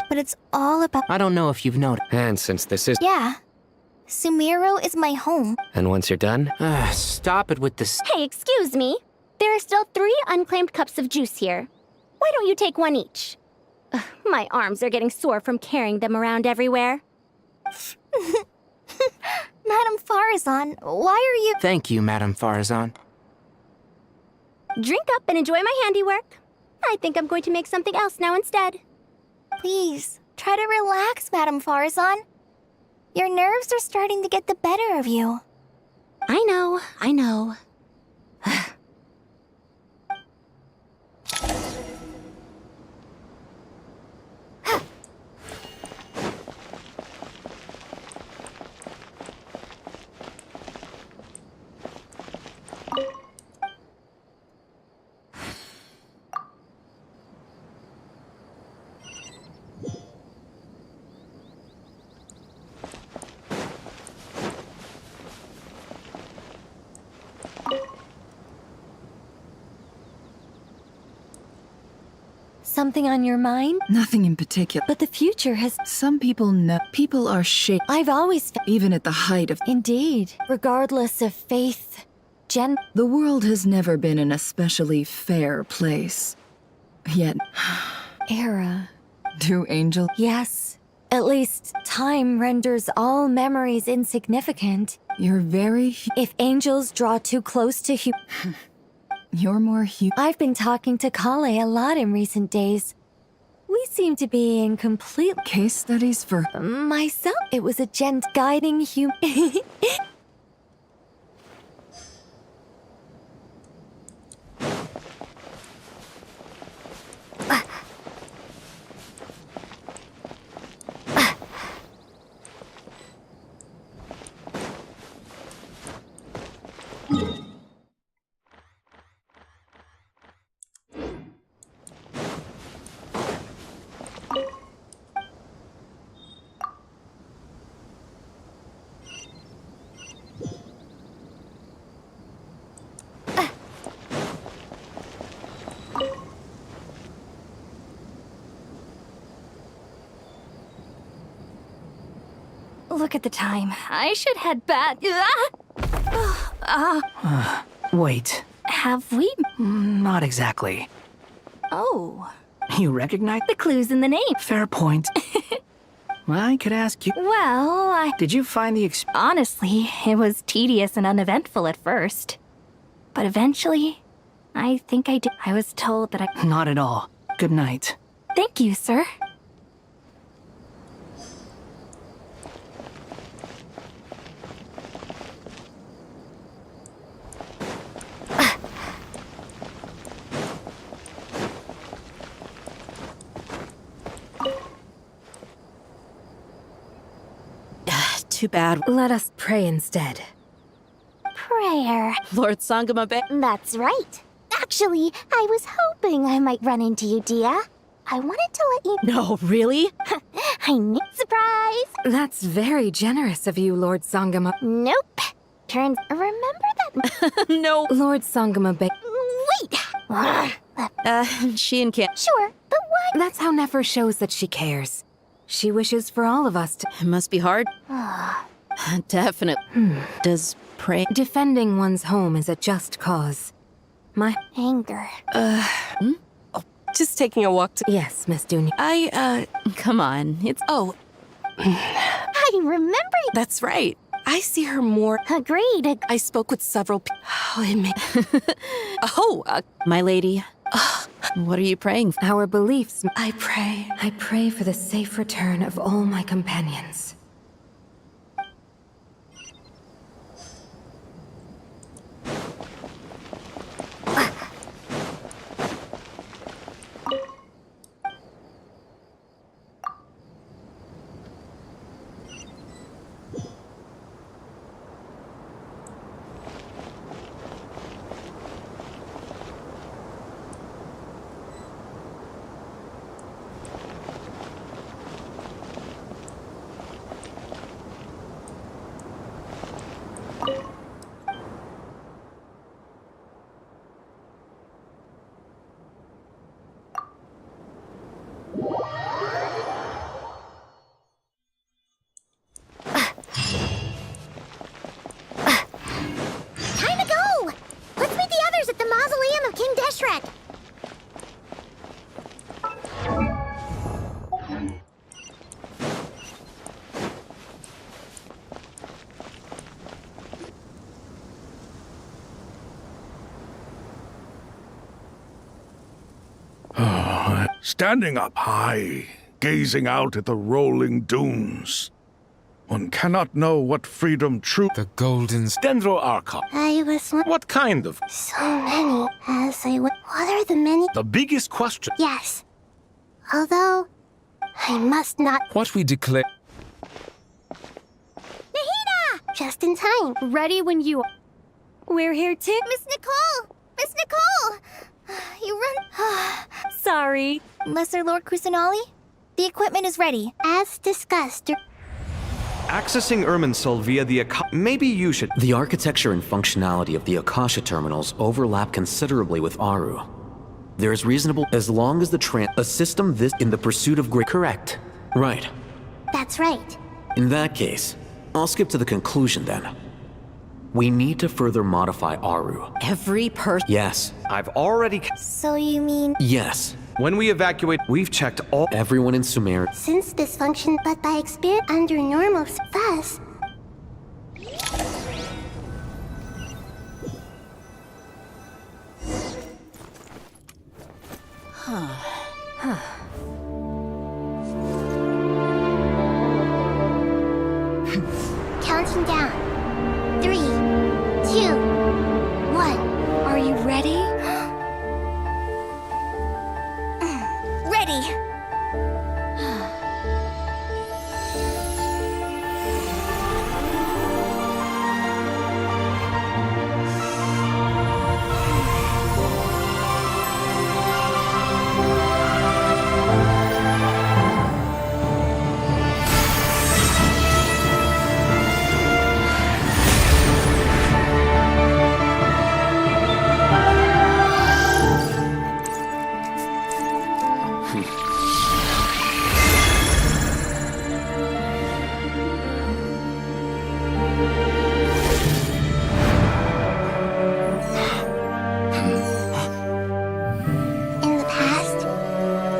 But it's all about... I don't know if you've noticed. And since this is... Yeah. Sumeru is my home. And once you're done? Stop it with this... Hey, excuse me. There are still 3 unclaimed cups of juice here. Why don't you take one each? Ugh, my arms are getting sore from carrying them around everywhere. Madame Farazan, why are you... Thank you, Madame Farazan. Drink up and enjoy my handiwork. I think I'm going to make something else now instead. Please, try to relax, Madame Farazan. Your nerves are starting to get the better of you. I know. Something on your mind? Nothing in particular. But the future has... Some people know. People are shaped. I've always... Even at the height of... Indeed. Regardless of faith, The world has never been an especially fair place. Yet... Era. Do angels... Yes. At least, time renders all memories insignificant. You're very... If angels draw too close to You're more I've been talking to Kale a lot in recent days. We seem to be in complete... Case studies for... Myself, it was a gent guiding Look at the time. I should head back. Wait. Have we? Not exactly. Oh. You recognize the clues in the name. Fair point. I could ask you. Well, Did you find the Honestly, it was tedious and uneventful at first. But eventually, I think I did. I was told that I... Not at all. Good night. Thank you, sir. Too bad. Let us pray instead. Prayer. Lord Sangama That's right. Actually, I was hoping I might run into you, Dia. I wanted to let you... No, really? I knew... Surprise! That's very generous of you, Lord Sangama. Nope. Remember that... No. Lord Sangama Wait! She and Kim. Sure, but why... That's how Nefer shows that she cares. She wishes for all of us to... It must be hard. Definitely. Does pray... Defending one's home is a just cause. My... Anger. Just taking a walk to... Yes, Miss Dunya. Come on. It's... Oh. I remember... That's right. I see her more. Agreed. I spoke with several My lady, what are you praying for? Our beliefs. I pray. I pray for the safe return of all my companions. Time to go! Let's meet the others at the mausoleum of King Deshret. Standing up high, gazing out at the rolling dunes. One cannot know what freedom true. The golden Dendro Archon. I was What kind of? so many as I went. What are the many? The biggest question. Yes. Although, I must not. What we declare. Nahida! Just in time. Ready when you. We're here too. Miss Nicole! Miss Nicole! You run. Sorry. Lesser Lord Kusanali? The equipment is ready. As discussed. Accessing Irminsul via the maybe you should. The architecture and functionality of the Akasha terminals overlap considerably with Aru. There is reasonable as long as a system this in the pursuit of great. Correct. Right. That's right. In that case, I'll skip to the conclusion then. We need to further modify Aru. Every person. Yes. I've already. So you mean. Yes. When we evacuate, we've checked all. Everyone in Sumeru. Since dysfunction, but by experience under normal. Thus. Counting down. 3, 2, 1. Are you ready? Ready! In the past,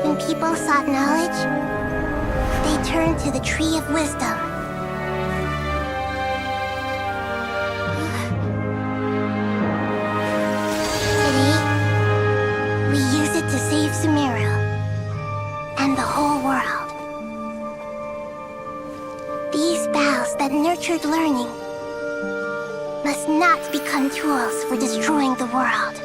when people sought knowledge, they turned to the Tree of Wisdom. Today, we use it to save Sumeru and the whole world. These boughs that nurtured learning must not become tools for destroying the world.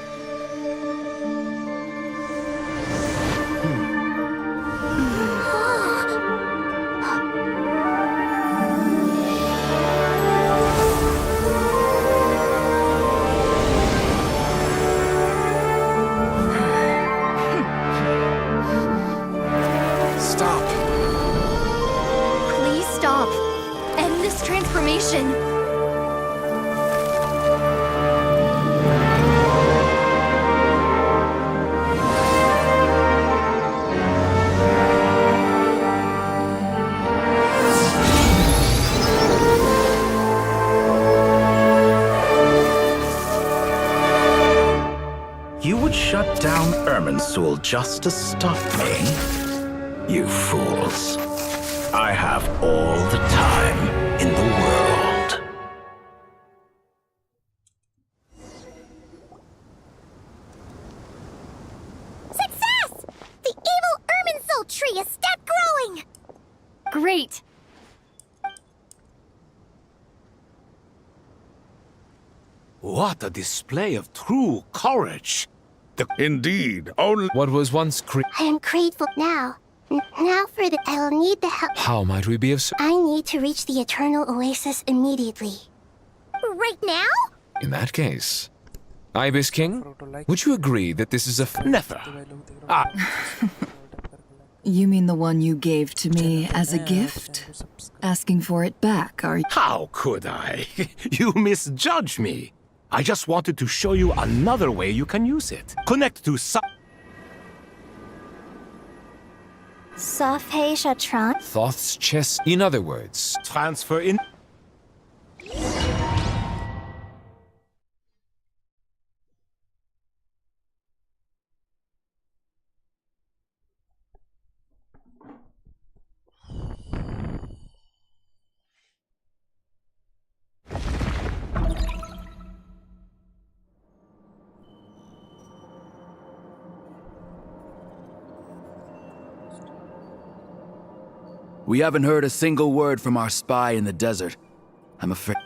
Stop. Please stop. End this transformation. You would shut down Irminsul just to stop me? You fools. I have all the time in the world. Arceus, stop growing! Great! What a display of true courage! Indeed, only What was once I am grateful now. Now for the... I'll need the help. How might we be of I need to reach the Eternal Oasis immediately. Right now? In that case, Ibis King, would you agree that this is a Never. You mean the one you gave to me as a gift? Asking for it back, are you? How could I? You misjudge me. I just wanted to show you another way you can use it. Connect to Safhei Shatran? Thoth's chest? In other words, transfer in. We haven't heard a single word from our spy in the desert. I'm afraid.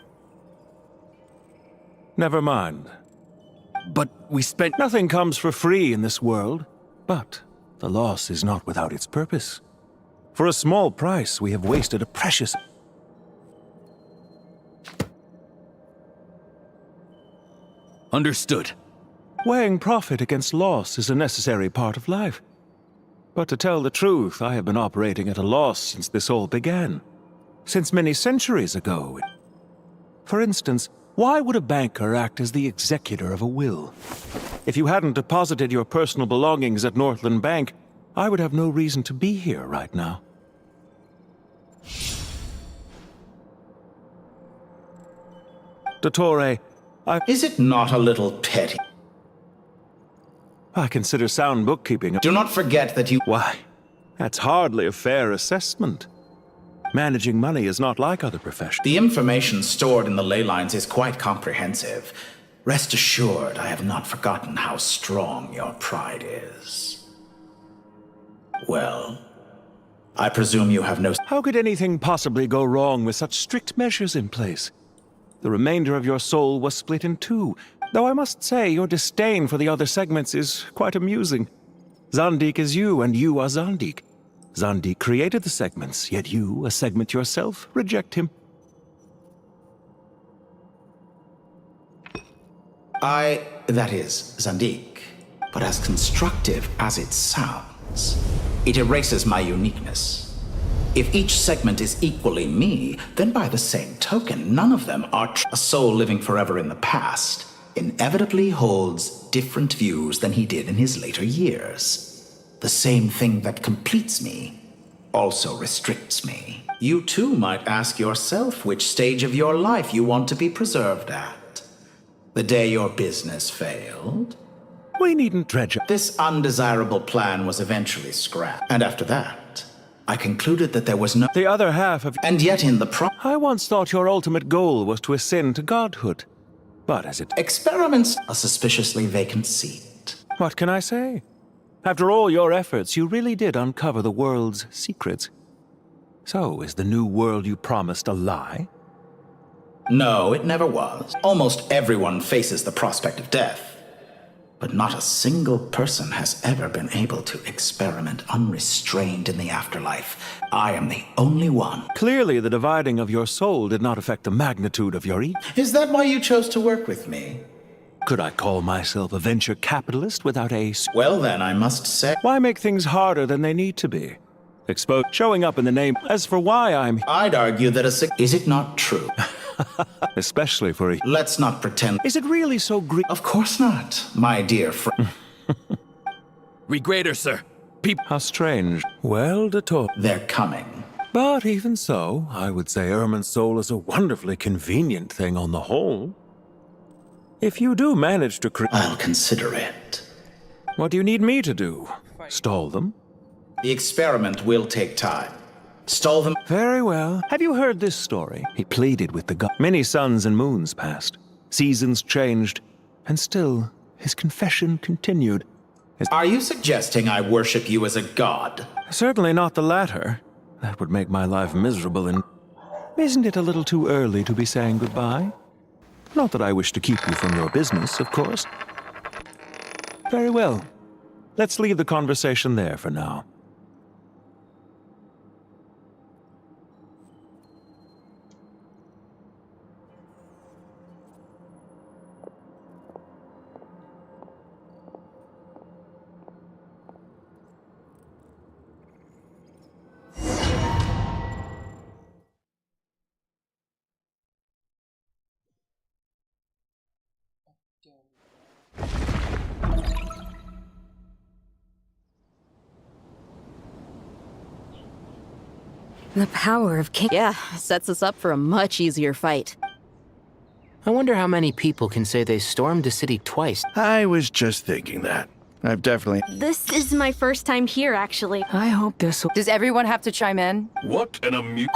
Never mind. But we spent. Nothing comes for free in this world. But the loss is not without its purpose. For a small price, we have wasted a precious. Understood. Weighing profit against loss is a necessary part of life. But to tell the truth, I have been operating at a loss since this all began. Since many centuries ago. For instance, why would a banker act as the executor of a will? If you hadn't deposited your personal belongings at Northland Bank, I would have no reason to be here right now. Dottore, Is it not a little petty? I consider sound bookkeeping. Do not forget that you. Why? That's hardly a fair assessment. Managing money is not like other professions. The information stored in the ley lines is quite comprehensive. Rest assured, I have not forgotten how strong your pride is. Well, I presume you have no. How could anything possibly go wrong with such strict measures in place? The remainder of your soul was split in two, though I must say your disdain for the other segments is quite amusing. Zandik is you, and you are Zandik. Zandik created the segments, yet you, a segment yourself, reject him. That is, Zandik. But as constructive as it sounds, it erases my uniqueness. If each segment is equally me, then by the same token, none of them are a soul living forever in the past inevitably holds different views than he did in his later years. The same thing that completes me also restricts me. You too might ask yourself which stage of your life you want to be preserved at. The day your business failed? We needn't dredge up. This undesirable plan was eventually scrapped. And after that, I concluded that there was no... The other half of... And yet in the I once thought your ultimate goal was to ascend to godhood. But as it... Experiments a suspiciously vacant seat. What can I say? After all your efforts, you really did uncover the world's secrets. So, is the new world you promised a lie? No, it never was. Almost everyone faces the prospect of death. But not a single person has ever been able to experiment unrestrained in the afterlife. I am the only one. Clearly, the dividing of your soul did not affect the magnitude of your ego. Is that why you chose to work with me? Could I call myself a venture capitalist without a... Well then, I must say... Why make things harder than they need to be? Showing up in the name... As for why I'm... I'd argue that Is it not true? Especially for a... Let's not pretend... Is it really so Of course not, my dear friend. Regreater, sir. How strange. Well, Dottore. They're coming. But even so, I would say Irmin's soul is a wonderfully convenient thing on the whole. If you do manage to create... I'll consider it. What do you need me to do? Stall them? The experiment will take time. Stall them. Very well. Have you heard this story? He pleaded with the god. Many suns and moons passed. Seasons changed. And still, his confession continued. Are you suggesting I worship you as a god? Certainly not the latter. That would make my life miserable, and isn't it a little too early to be saying goodbye? Not that I wish to keep you from your business, of course. Very well. Let's leave the conversation there for now. The power of King. Yeah, sets us up for a much easier fight. I wonder how many people can say they stormed a city twice. I was just thinking that. I've definitely... This is my first time here, actually. I hope this will... Does everyone have to chime in? What an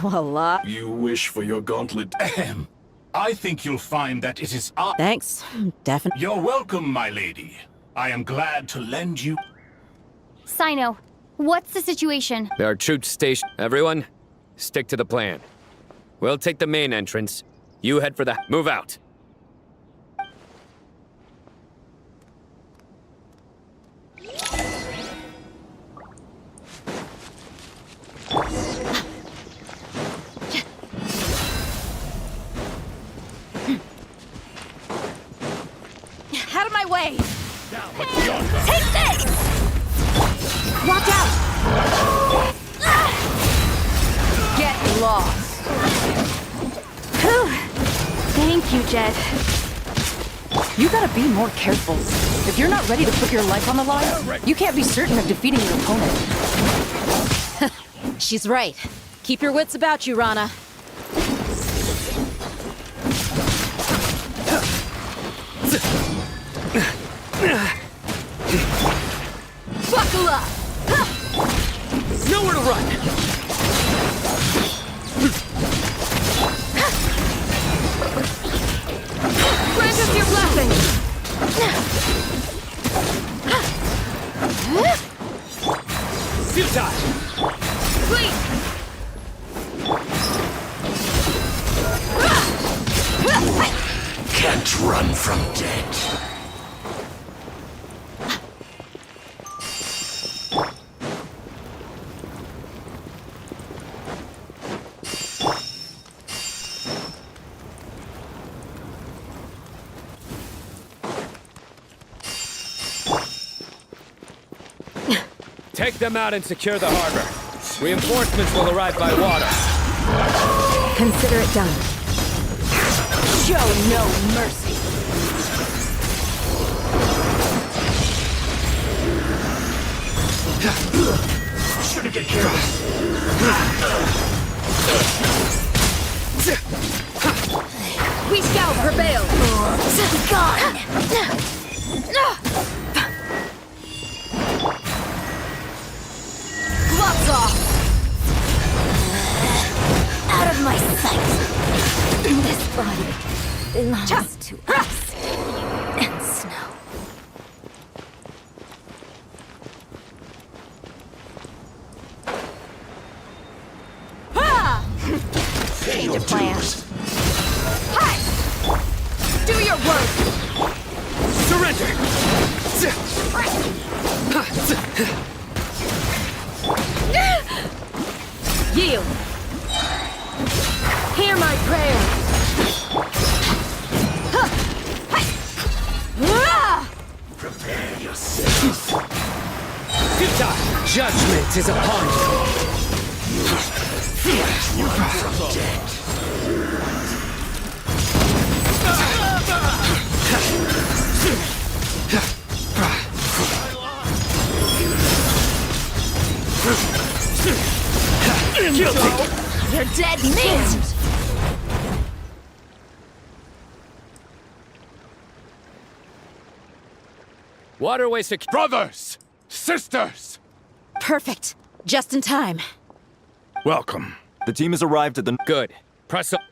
Voila. You wish for your gauntlet. Ahem. I think you'll find that it is our... Thanks. Definitely. You're welcome, my lady. I am glad to lend you... Sino, what's the situation? There are troops stationed. Everyone, stick to the plan. We'll take the main entrance. You head for the... Move out. Out of my way! Take this! Watch out! Get lost. Whew. Thank you, Jed. You gotta be more careful. If you're not ready to put your life on the line, you can't be certain of defeating your opponent. She's right. Keep your wits about you, Rana. Buckle up! Nowhere to run! Grant us your blessing! Futile! Please! Can't run from death. Take them out and secure the harbor. Reinforcements will arrive by water. Consider it done. Show no mercy! Shouldn't get careless. We shall prevail! Gone! Gloves off! Out of my sight! This body belongs to us and Snow. Change of plans. Hi! Do your work! Surrender! Yield! Hear my prayer! Prepare yourself. Futile! Judgment is upon you! Run from death. You're dead meat! Waterway secure. Brothers! Sisters! Perfect. Just in time. Welcome. The team has arrived at the... Good. Press up.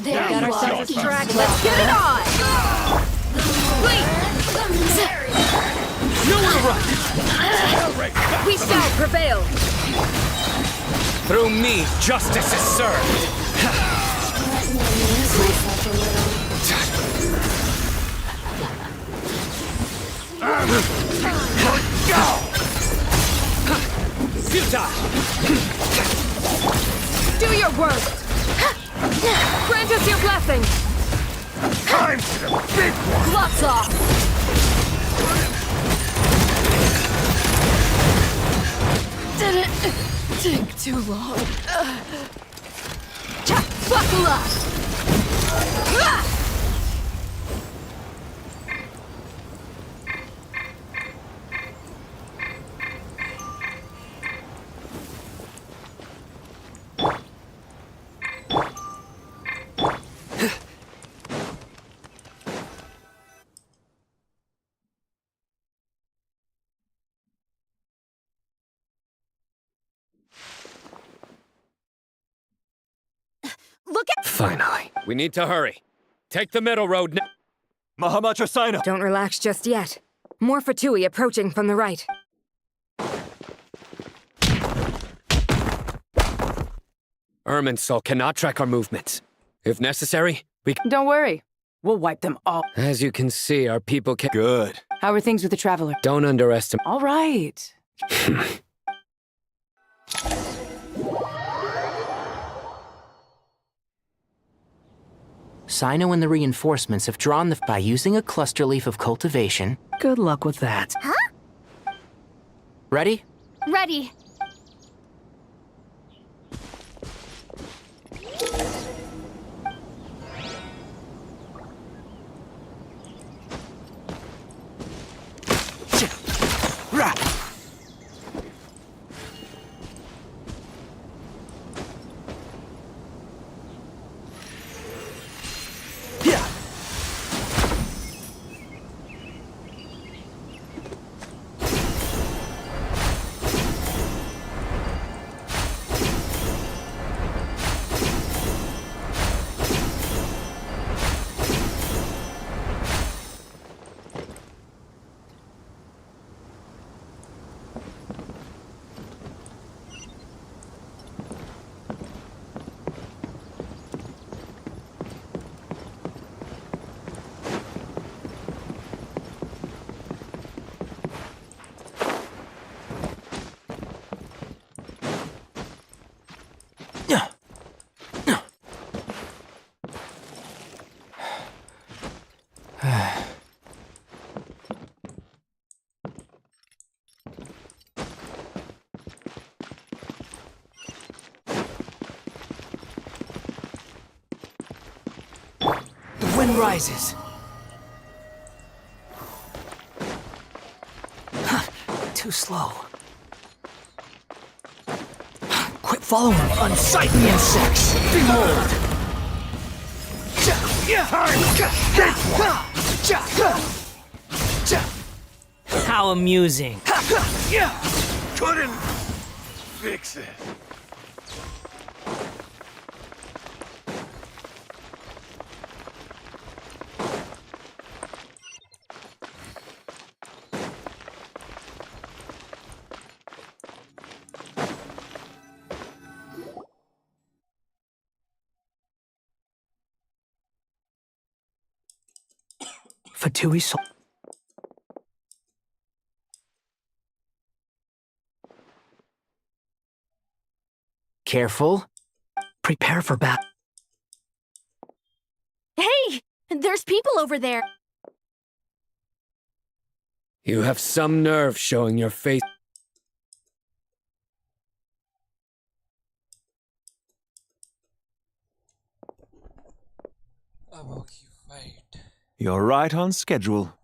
There got ourselves a track. Let's get it on! Wait! Nowhere to run! We shall prevail! Through me, justice is served! Futile! Do your worst! Grant us your blessing! Time for the big one! Gloves off! Did it take too long? Buckle up! Look at— Finally. We need to hurry. Take the middle road now. Mahamatrasino! Don't relax just yet. More Fatui approaching from the right. Irminsul cannot track our movements. If necessary, we can— Don't worry. We'll wipe them all. As you can see, our people can— Good. How are things with the Traveler? Don't underestimate— All right. Sino and the reinforcements have drawn the by using a cluster leaf of cultivation. Good luck with that. Huh? Ready? Ready. The wind rises. Too slow. Quit following unsightly insects. Behold! How amusing. Couldn't fix it. Fatui Sol. Careful. Prepare for battle. Hey! There's people over there! You have some nerve showing your face. You're right on schedule.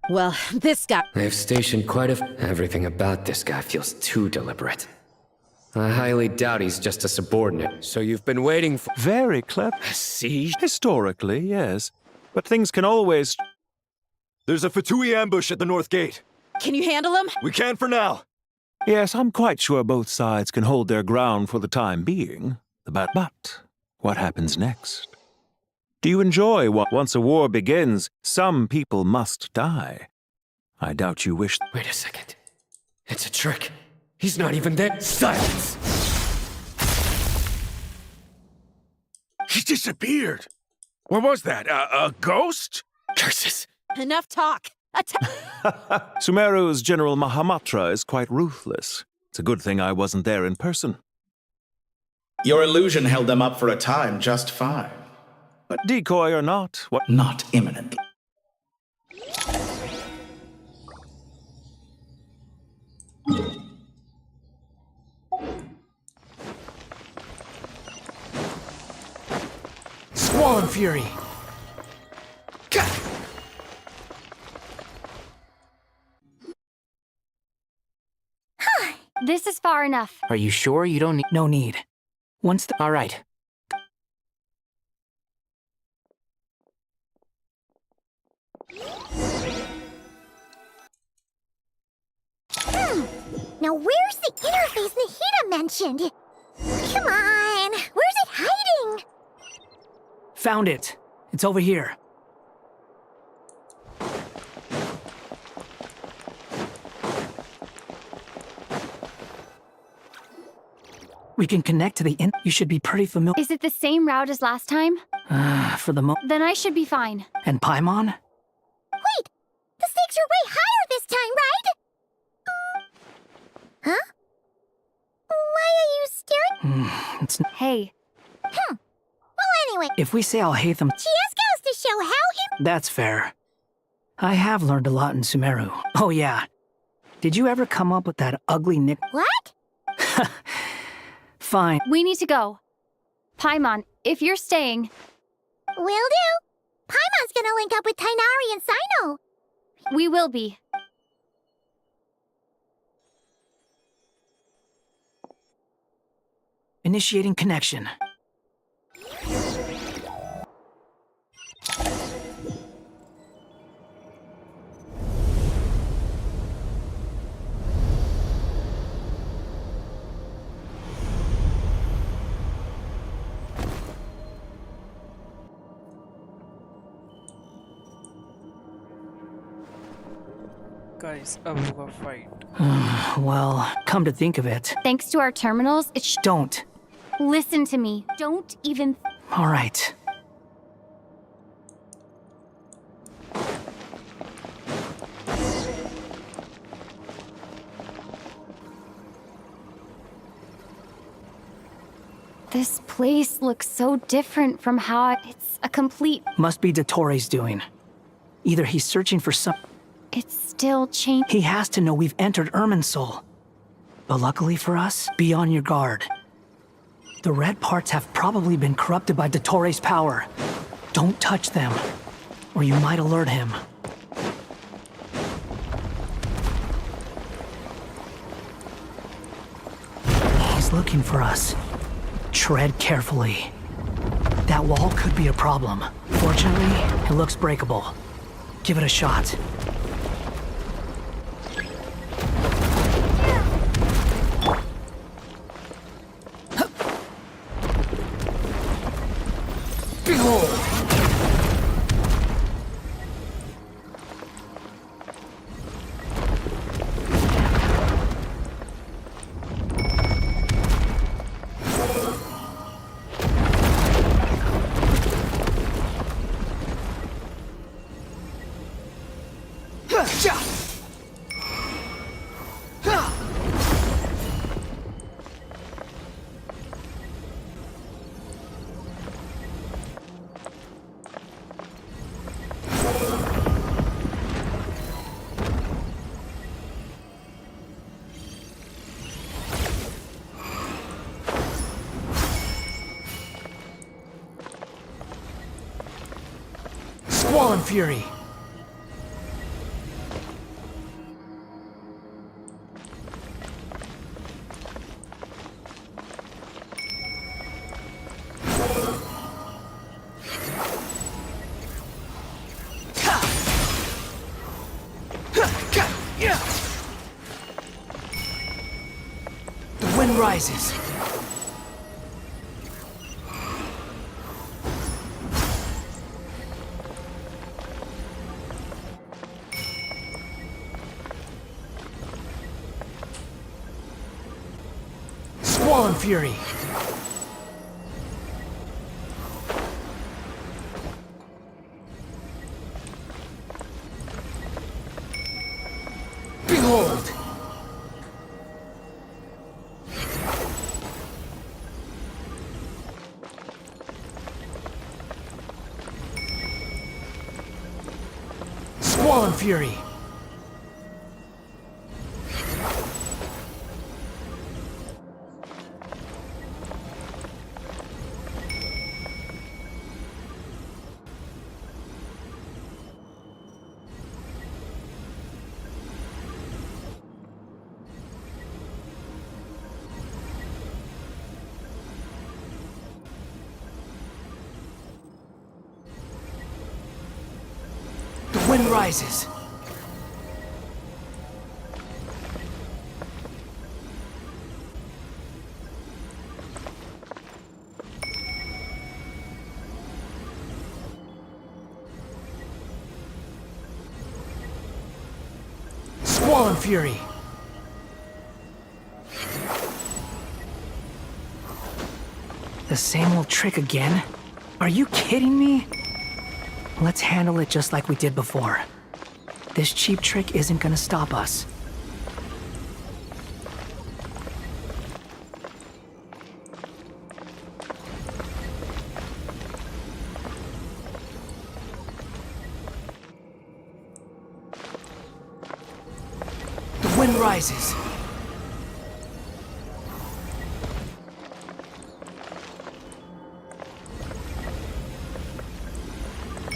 Well, this guy— They've stationed quite Everything about this guy feels too deliberate. I highly doubt he's just a subordinate. So you've been waiting for— Very clever. Siege? Historically, yes. But things can always— There's a Fatui ambush at the north gate. Can you handle him? We can for now. Yes, I'm quite sure both sides can hold their ground for the time being. But what happens next? Do you enjoy what once a war begins, some people must die? I doubt you wish. Wait a second. It's a trick. He's not even there. Silence! He disappeared. What was that? A ghost? Curses! Enough talk. Sumeru's General Mahamatra is quite ruthless. It's a good thing I wasn't there in person. Your illusion held them up for a time just fine. But decoy or not, what? Not imminently. Squall Fury! This is far enough. Are you sure you don't need... No need. Once the... All right. Now where's the interface Nahida mentioned? Come on, where's it hiding? Found it. It's over here. We can connect to the You should be pretty familiar. Is it the same route as last time? For the Then I should be fine. And Paimon? Wait, the stakes are way higher this time, right? Huh? Why are you staring? It's... Hey. Well, anyway. If we say Alhaitham... She just goes to show how That's fair. I have learned a lot in Sumeru. Oh yeah. Did you ever come up with that ugly nick... What? Fine. We need to go. Paimon, if you're staying... Will do. Paimon's gonna link up with Tighnari and Cyno. We will be. Initiating connection. Guys, a move fight. Well, come to think of it. Thanks to our terminals, it Don't. Listen to me. Don't even... All right. This place looks so different from how it's a complete... Must be Dottoro's doing. Either he's searching for some... It's still changing. He has to know we've entered Irminsul. But luckily for us, be on your guard. The red parts have probably been corrupted by Dottoro's power. Don't touch them, or you might alert him. He's looking for us. Tread carefully. That wall could be a problem. Fortunately, it looks breakable. Give it a shot. Squall and Fury. The wind rises. Squall and Fury. Behold! Squall and Fury. The wind rises. Squall and Fury. The same old trick again? Are you kidding me? Let's handle it just like we did before. This cheap trick isn't gonna stop us. The wind rises.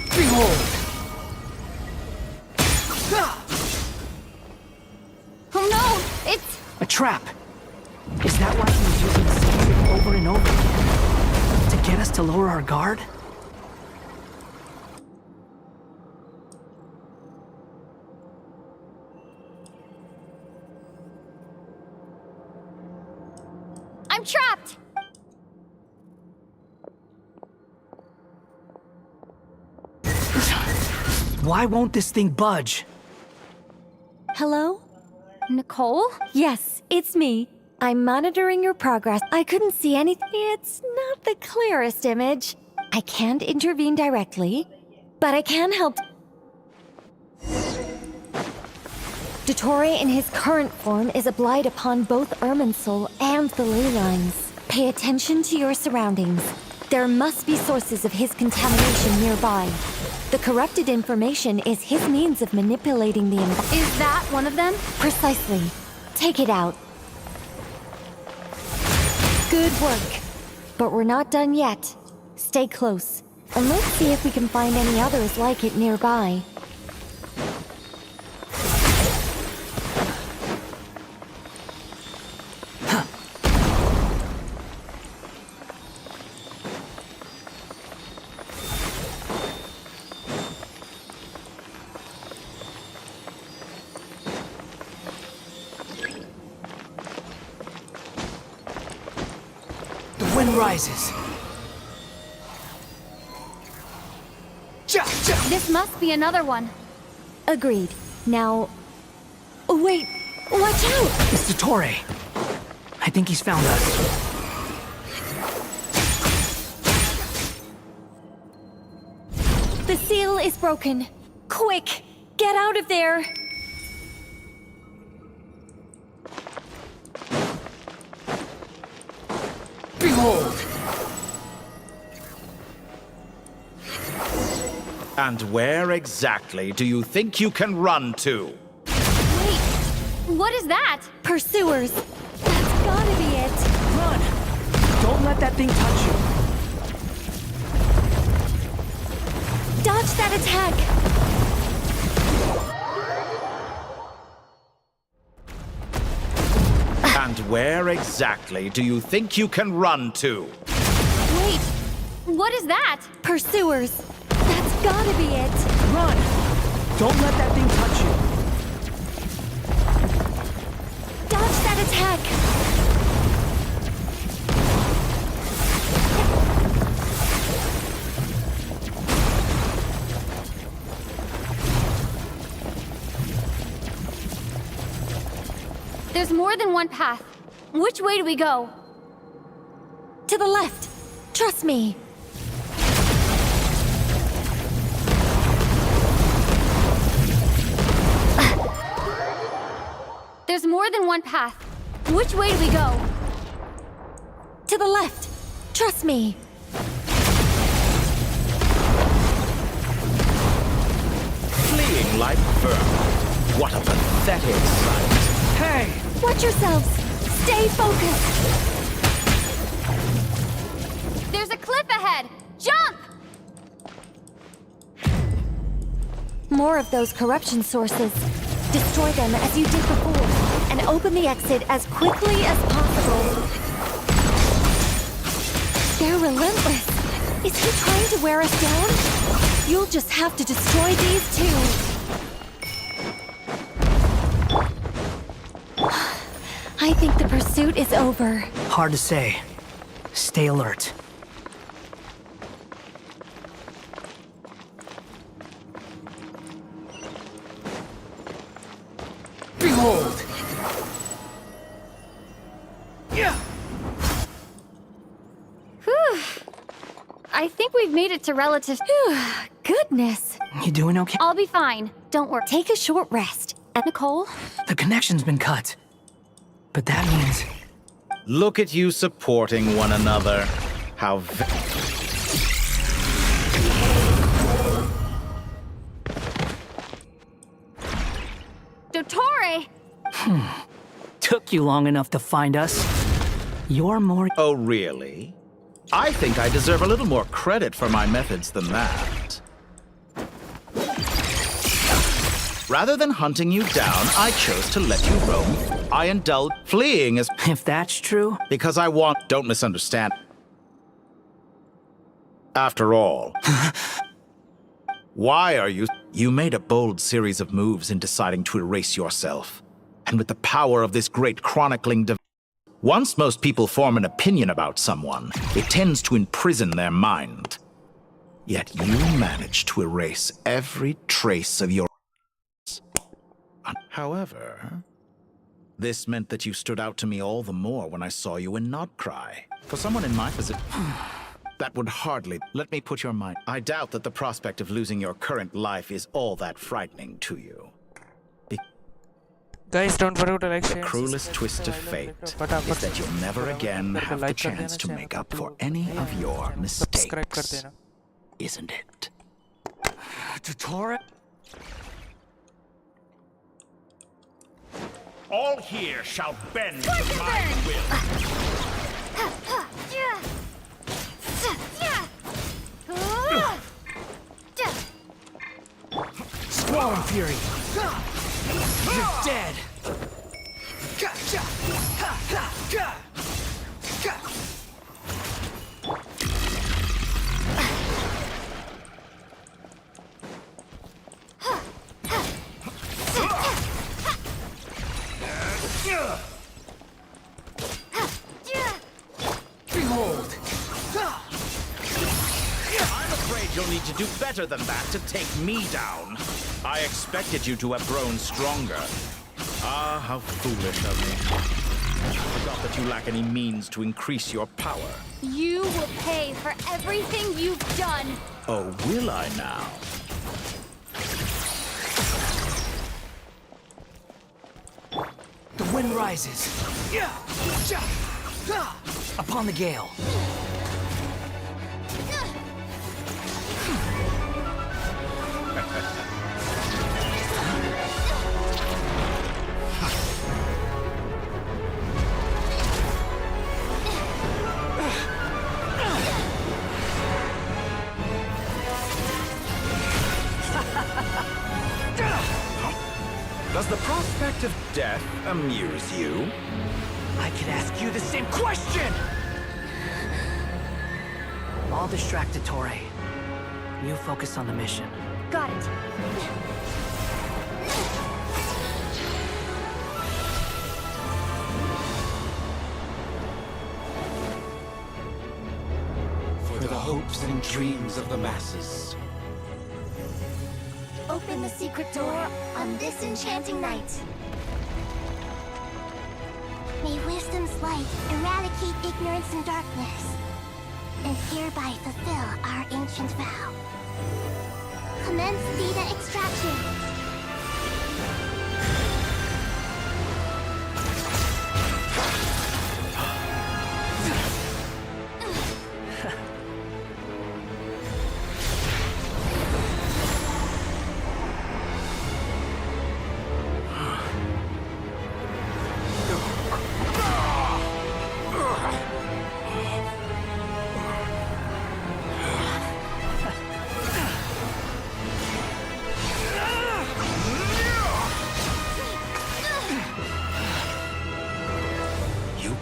Behold! Oh no! It's... A trap! Is that why he was using the same trick over and over again? To get us to lower our guard? I'm trapped! Why won't this thing budge? Hello? Nicole? Yes, it's me. I'm monitoring your progress. I couldn't see anything. It's not the clearest image. I can't intervene directly, but I can help. Dottore in his current form is a blight upon both Irminsul and the ley lines. Pay attention to your surroundings. There must be sources of his contamination nearby. The corrupted information is his means of manipulating the environment. Is that one of them? Precisely. Take it out. Good work. But we're not done yet. Stay close, and let's see if we can find any others like it nearby. The wind rises. This must be another one. Agreed. Now... Oh, wait! Watch out! It's Dottore. I think he's found us. The seal is broken. Quick! Get out of there! Behold! And where exactly do you think you can run to? Wait, what is that? Pursuers. That's gotta be it. Run! Don't let that thing touch you. Dodge that attack! And where exactly do you think you can run to? Wait, what is that? Pursuers. That's gotta be it. Run! Don't let that thing touch you. Dodge that attack! There's more than one path. Which way do we go? To the left! Trust me! There's more than one path. Which way do we go? To the left! Trust me! Fleeing like vermin. What a pathetic sight. Hey! Watch yourselves! Stay focused! There's a cliff ahead! Jump! More of those corruption sources. Destroy them as you did before, and open the exit as quickly as possible. They're relentless. Is he trying to wear us down? You'll just have to destroy these too. I think the pursuit is over. Hard to say. Stay alert. Behold! Whew. I think we've made it to relative. Goodness. You doing okay? I'll be fine. Don't worry. Take a short rest. Nicole? The connection's been cut. But that means... Look at you supporting one another. How Dottore! Took you long enough to find us. You're more... Oh, really? I think I deserve a little more credit for my methods than that. Rather than hunting you down, I chose to let you roam. I indulge. Fleeing is... If that's true... Because I want... Don't misunderstand. After all... Why are you... You made a bold series of moves in deciding to erase yourself. And with the power of this great chronicling device... Once most people form an opinion about someone, it tends to imprison their mind. Yet you managed to erase every trace of your... However, this meant that you stood out to me all the more when I saw you in Nodcry. For someone in my position, that would hardly... Let me put your mind... I doubt that the prospect of losing your current life is all that frightening to you. Guys, don't forget to like, share, The cruelest twist of fate is that you'll never again have the chance to make up for any of your mistakes. Isn't it? Dottore? All here shall bend to my will. Squalling Fury! You're dead! Behold! I'm afraid you'll need to do better than that to take me down. I expected you to have grown stronger. Ah, how foolish of me. I forgot that you lack any means to increase your power. You will pay for everything you've done. Oh, will I now? The wind rises. Upon the gale. Does the prospect of death amuse you? I could ask you the same question! I'll distract Dottore. You focus on the mission. Got it. For the hopes and dreams of the masses. Open the secret door on this enchanting night. May wisdom light, eradicate ignorance and darkness, and hereby fulfill our ancient vow. Commence data extraction.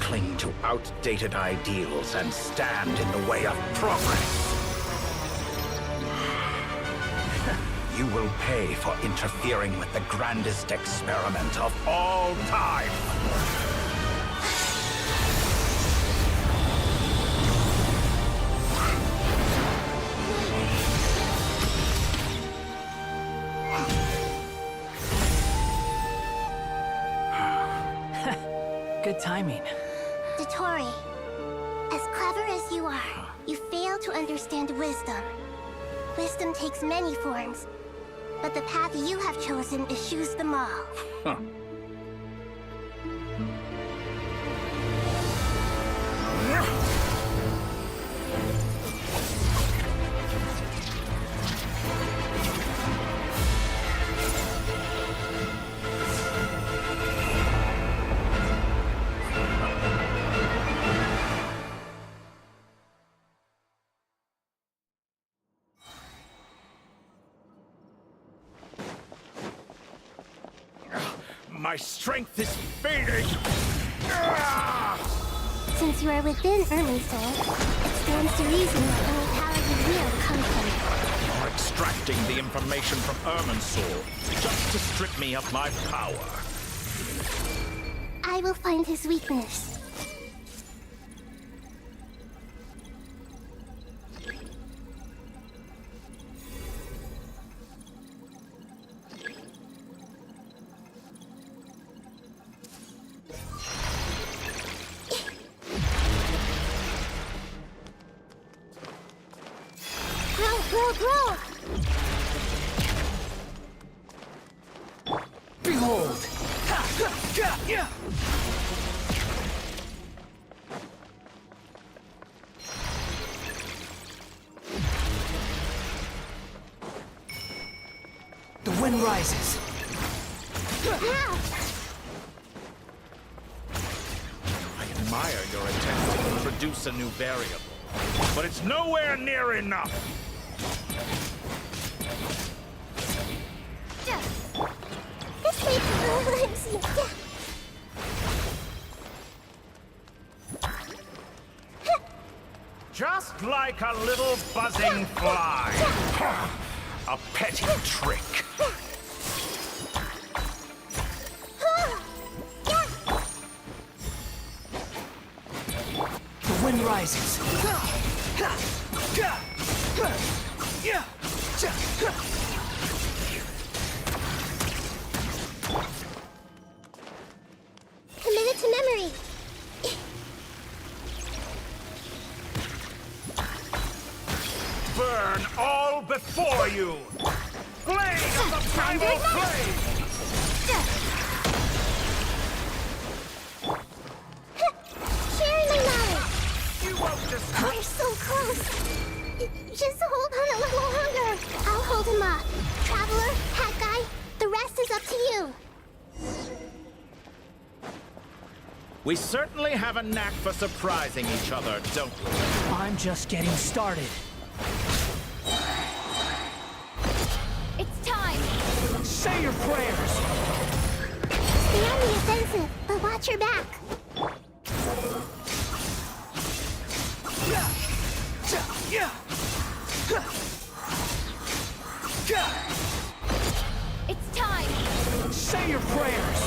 Cling to outdated ideals and stand in the way of progress. You will pay for interfering with the grandest experiment of all time. Good timing. Dottore, as clever as you are, you fail to understand wisdom. Wisdom takes many forms, but the path you have chosen eschews them all. Huh. My strength is fading! Since you are within Irminsul, it stands to reason that only power you wield comes from it. You're extracting the information from Irminsul just to strip me of my power. I will find his weakness. Grow! Behold! The wind rises. I admire your attempt to introduce a new variable, but it's nowhere near enough. Just like a little buzzing fly. A petty trick. The wind rises. Commit it to memory. Burn all before you! Blade of the primal flame! Sharing my knowledge! You won't destroy— We're so close! Just hold on a little longer! I'll hold him off. Traveler, Hat Guy, the rest is up to you. We certainly have a knack for surprising each other, don't we? I'm just getting started. It's time! Say your prayers! Stay on the offensive, but watch your back. It's time! Say your prayers!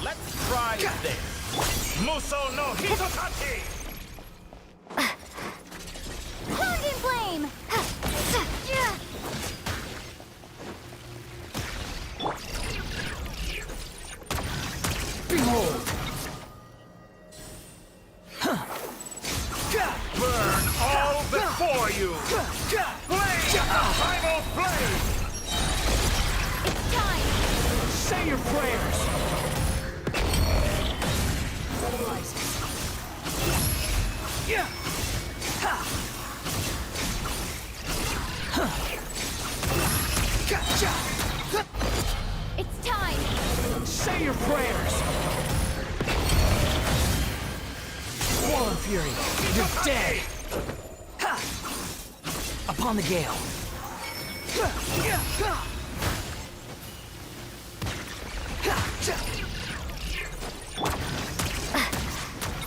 Let's try this. Muso no Hitotachi! Hounding Flame! Say your prayers! Yeah! Ha! Gotcha! It's time! Say your prayers! Fallen Fury, you're dead! Ha! Upon the gale.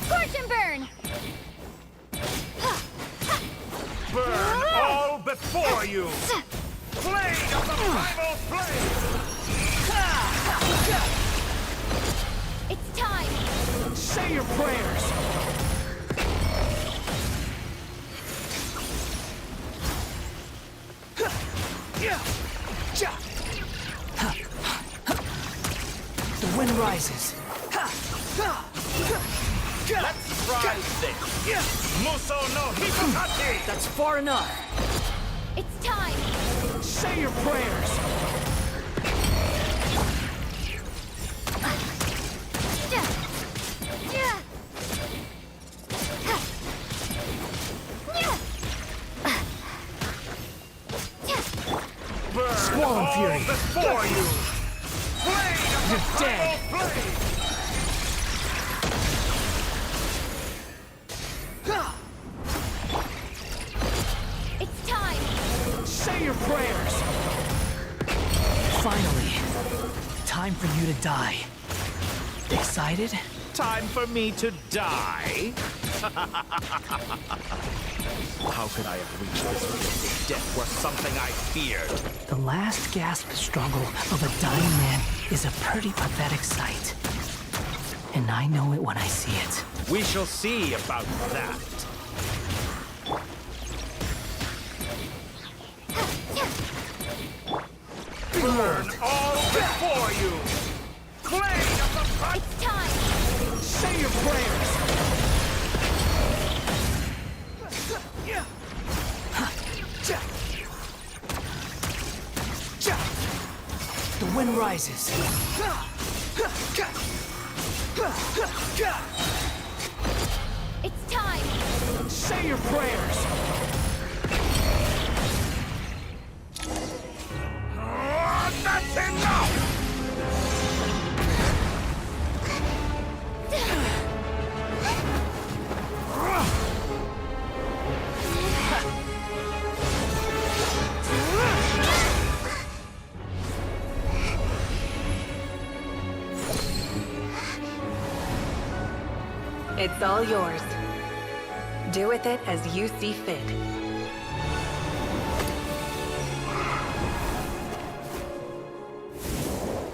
Scorch and burn! Burn all before you! Blade of the primal flame! It's time! Say your prayers! The wind rises. Let's try this! Muso no Hipokati! That's far enough. It's time! Say your prayers. Burn Squall Fury before you! Blade of the You're dead. primal flame! It's time! Say your prayers. Finally, time for you to die. Excited? Time for me to die? How could I have reached this place if death were something I feared? The last gasp struggle of a dying man is a pretty pathetic sight. And I know it when I see it. We shall see about that. Burn all before you! Blade of the primal! It's time! Say your prayers. The wind rises. It's time! Say your prayers. That's enough! It's all yours. Do with it as you see fit.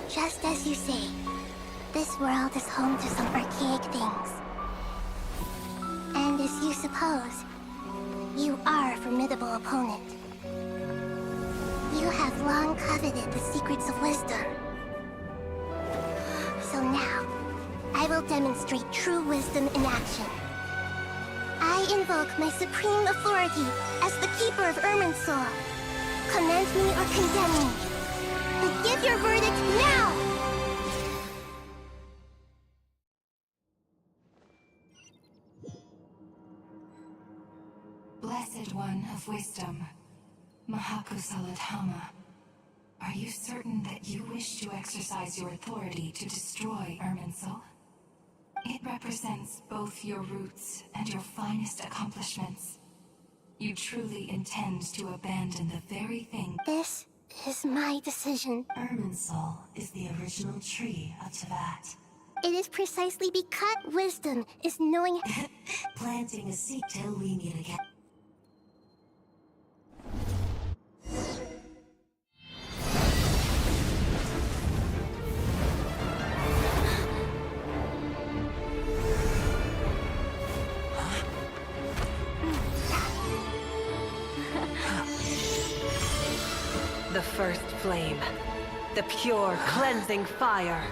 Just as you say, this world is home to some archaic things. And as you suppose, you are a formidable opponent. You have long coveted the secrets of wisdom. So now, I will demonstrate true wisdom in action. I invoke my supreme authority as the keeper of Irminsul. Commend me or condemn me. But give your verdict now! Blessed One of Wisdom, Mahakusaladhama, are you certain that you wish to exercise your authority to destroy Irminsul? It represents both your roots and your finest accomplishments. You truly intend to abandon the very thing— This is my decision. Irminsul is the original tree of Teyvat. It is precisely because wisdom is knowing— Planting a seed till we meet again. The first flame. The pure, cleansing fire.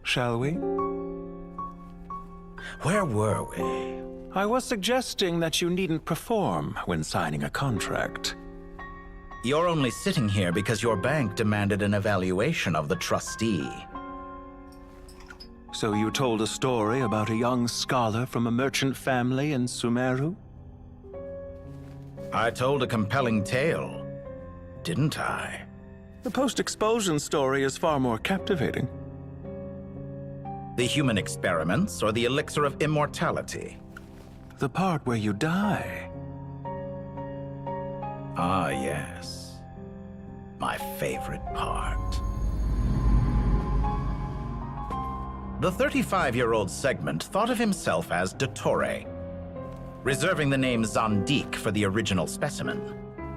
Shall we? Where were we? I was suggesting that you needn't perform when signing a contract. You're only sitting here because your bank demanded an evaluation of the trustee. So you told a story about a young scholar from a merchant family in Sumeru? I told a compelling tale, didn't I? The post-expulsion story is far more captivating. The human experiments or the elixir of immortality? The part where you die. Ah, yes. My favorite part. The 35-year-old Segment thought of himself as Dottore, reserving the name Zandik for the original specimen.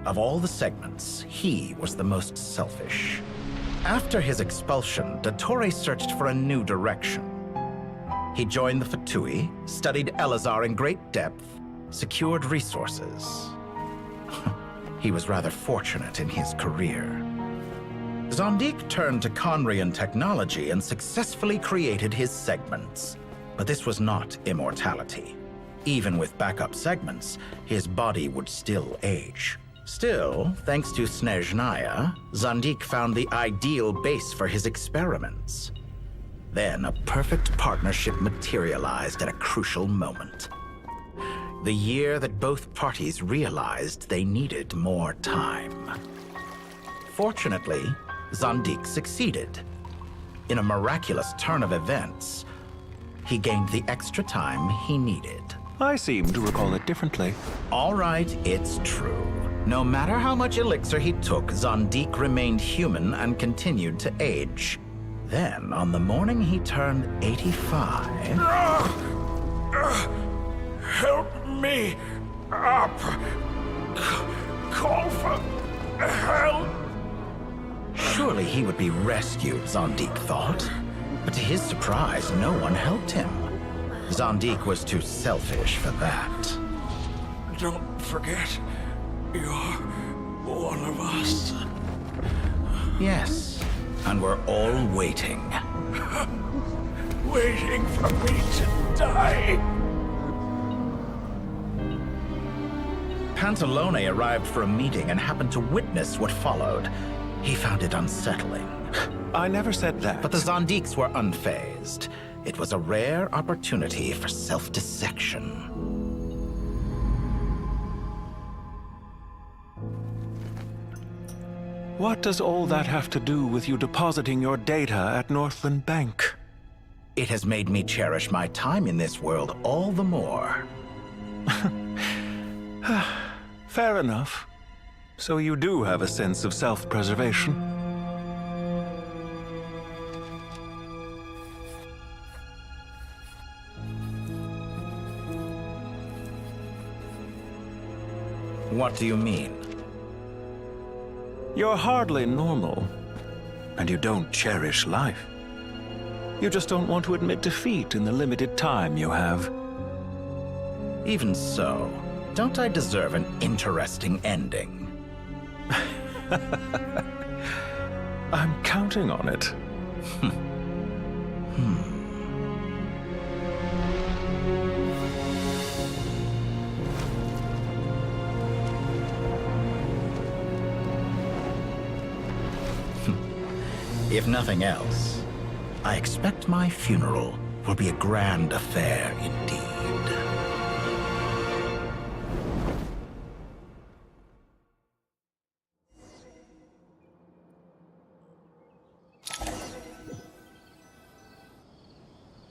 Of all the Segments, he was the most selfish. After his expulsion, Dottore searched for a new direction. He joined the Fatui, studied Elazar in great depth, secured resources. He was rather fortunate in his career. Zandik turned to Conrian technology and successfully created his segments. But this was not immortality. Even with backup segments, his body would still age. Still, thanks to Snezhnaya, Zandik found the ideal base for his experiments. Then a perfect partnership materialized at a crucial moment. The year that both parties realized they needed more time. Fortunately, Zandik succeeded. In a miraculous turn of events, he gained the extra time he needed. I seem to recall it differently. All right, it's true. No matter how much elixir he took, Zandik remained human and continued to age. Then, on the morning he turned 85... Help me up! Call for help! Surely he would be rescued, Zandik thought. But to his surprise, no one helped him. Zandik was too selfish for that. Don't forget, you're one of us. Yes, and we're all waiting. Waiting for me to die. Pantalone arrived for a meeting and happened to witness what followed. He found it unsettling. I never said that. But the Zandiks were unfazed. It was a rare opportunity for self-dissection. What does all that have to do with you depositing your data at Northland Bank? It has made me cherish my time in this world all the more. Fair enough. So you do have a sense of self-preservation. What do you mean? You're hardly normal, and you don't cherish life. You just don't want to admit defeat in the limited time you have. Even so, don't I deserve an interesting ending? I'm counting on it. If nothing else, I expect my funeral will be a grand affair indeed.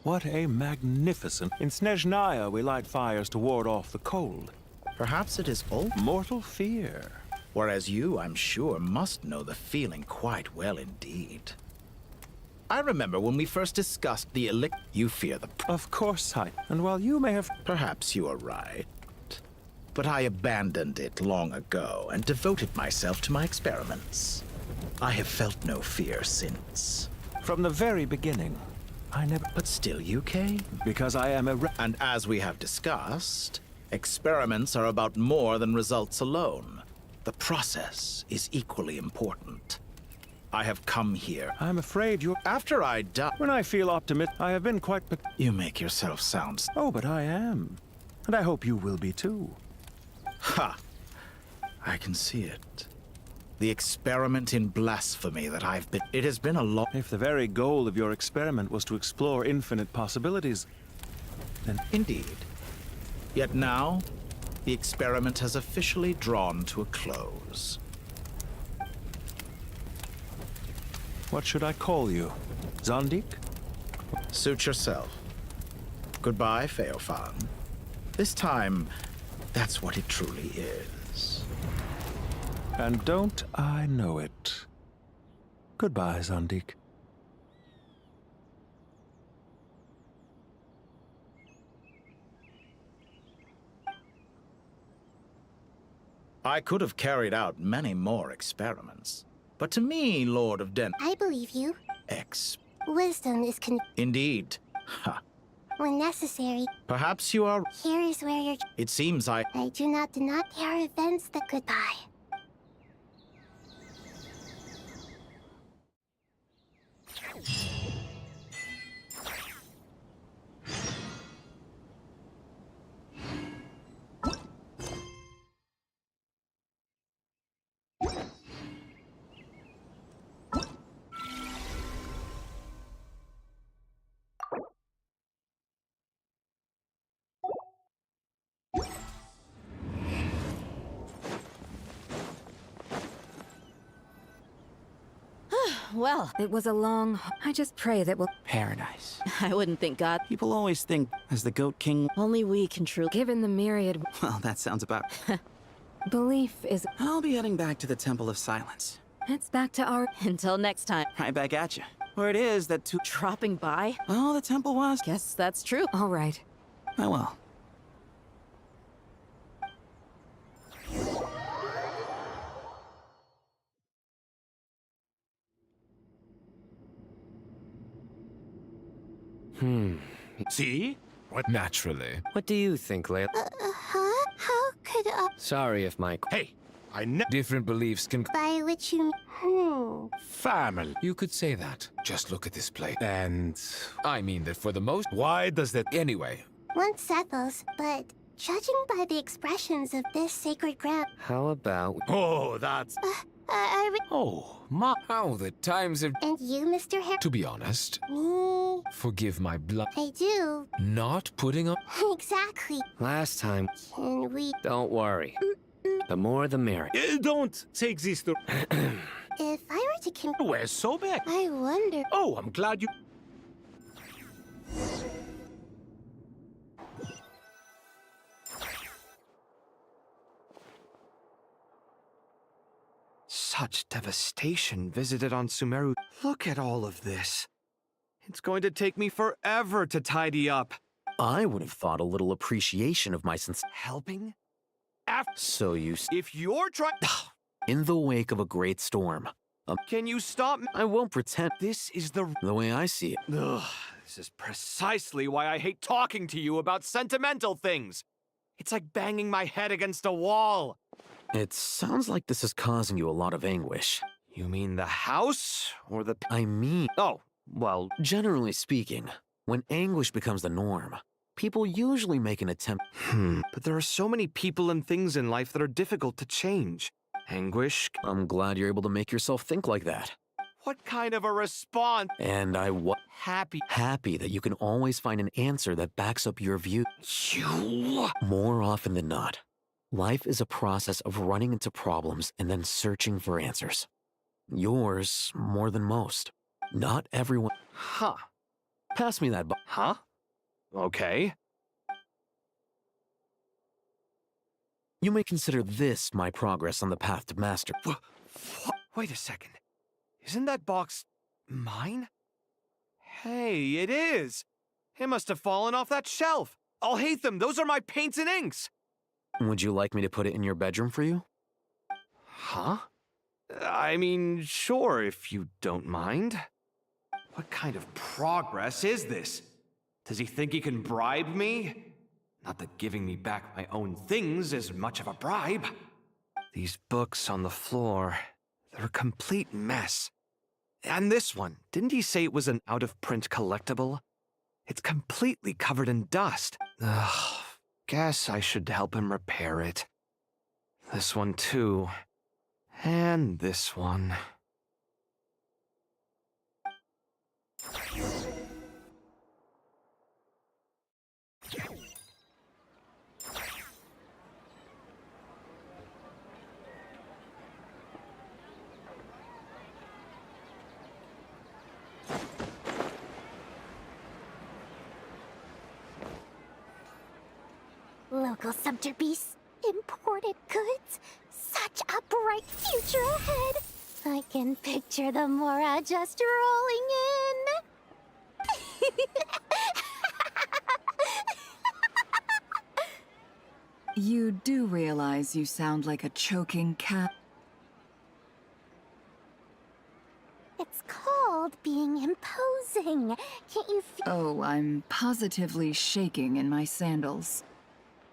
What a magnificent... In Snezhnaya, we light fires to ward off the cold. Perhaps it is old mortal fear. Whereas you, I'm sure, must know the feeling quite well indeed. I remember when we first discussed the elixir. You fear the... Of course I... And while you may have... Perhaps you are right. But I abandoned it long ago and devoted myself to my experiments. I have felt no fear since. From the very beginning, I never... But still, UK? Because I am a... And as we have discussed, experiments are about more than results alone. The process is equally important. I have come here. I'm afraid you... After I die... When I feel optimistic, I have been quite... You make yourself sound... Oh, but I am. And I hope you will be too. Ha! I can see it. The experiment in blasphemy that I've been... It has been a long... If the very goal of your experiment was to explore infinite possibilities, then... Indeed. Yet now, the experiment has officially drawn to a close. What should I call you? Zondik? Suit yourself. Goodbye, Feofan. This time, that's what it truly is. And don't I know it? Goodbye, Zondik. I could have carried out many more experiments. But to me, Lord of Den... I believe you. X. Wisdom is Indeed. Ha. when necessary. Perhaps you are... Here is where you're... It seems I do not deny there are events that... Goodbye. Well, it was a long... I just pray that we'll... Paradise. I wouldn't think God... People always think, as the Goat King... Only we can truly... Given the myriad... Well, that sounds about... Belief is... I'll be heading back to the Temple of Silence. It's back to our... Until next time. Right back at you. Where it is that two... Dropping by? Oh, the temple was... Guess that's true. All right. Oh, well. See? What? Naturally. What do you think, Layla? Huh? How could Sorry if my... Hey, Different beliefs can... by which you... Family. You could say that. Just look at this place. And... I mean that for the most... Why does that... Anyway. One settles, but judging by the expressions of this sacred ground... How about... Oh, that's... Oh, Ma... How the times have... And you, Mr. Harry? To be honest, Me... forgive my blood. I do. Not putting up... Exactly. Last time... Can we... Don't worry. The more the merrier. Don't take this to... If I were to compare... We're so bad. I wonder... Oh, I'm glad you... Such devastation visited on Sumeru. Look at all of this. It's going to take me forever to tidy up. I would have thought a little appreciation of my sense. Helping? So you... If you're trying... In the wake of a great storm. Can you stop me? I won't pretend. This is the way I see it. Ugh, this is precisely why I hate talking to you about sentimental things. It's like banging my head against a wall. It sounds like this is causing you a lot of anguish. You mean the house? Or the... I mean... Oh, well... Generally speaking, when anguish becomes the norm, people usually make an attempt... But there are so many people and things in life that are difficult to change. Anguish... I'm glad you're able to make yourself think like that. What kind of a response? And I was... Happy that you can always find an answer that backs up your view. You... More often than not, life is a process of running into problems and then searching for answers. Yours more than most. Not everyone... Huh. Pass me that Huh? Okay. You may consider this my progress on the path to master. Wait a second. Isn't that box... mine? Hey, it is! It must have fallen off that shelf! I'll hate them! Those are my paints and inks! Would you like me to put it in your bedroom for you? Huh? I mean, sure, if you don't mind. What kind of progress is this? Does he think he can bribe me? Not that giving me back my own things is much of a bribe. These books on the floor, they're a complete mess. And this one, didn't he say it was an out-of-print collectible? It's completely covered in dust. Ugh, guess I should help him repair it. This one too. And this one. Local Sumter beasts, imported goods, such a bright future ahead. I can picture the Mora just rolling in. You do realize you sound like a choking cat? It's called being imposing. Can't you feel? Oh, I'm positively shaking in my sandals.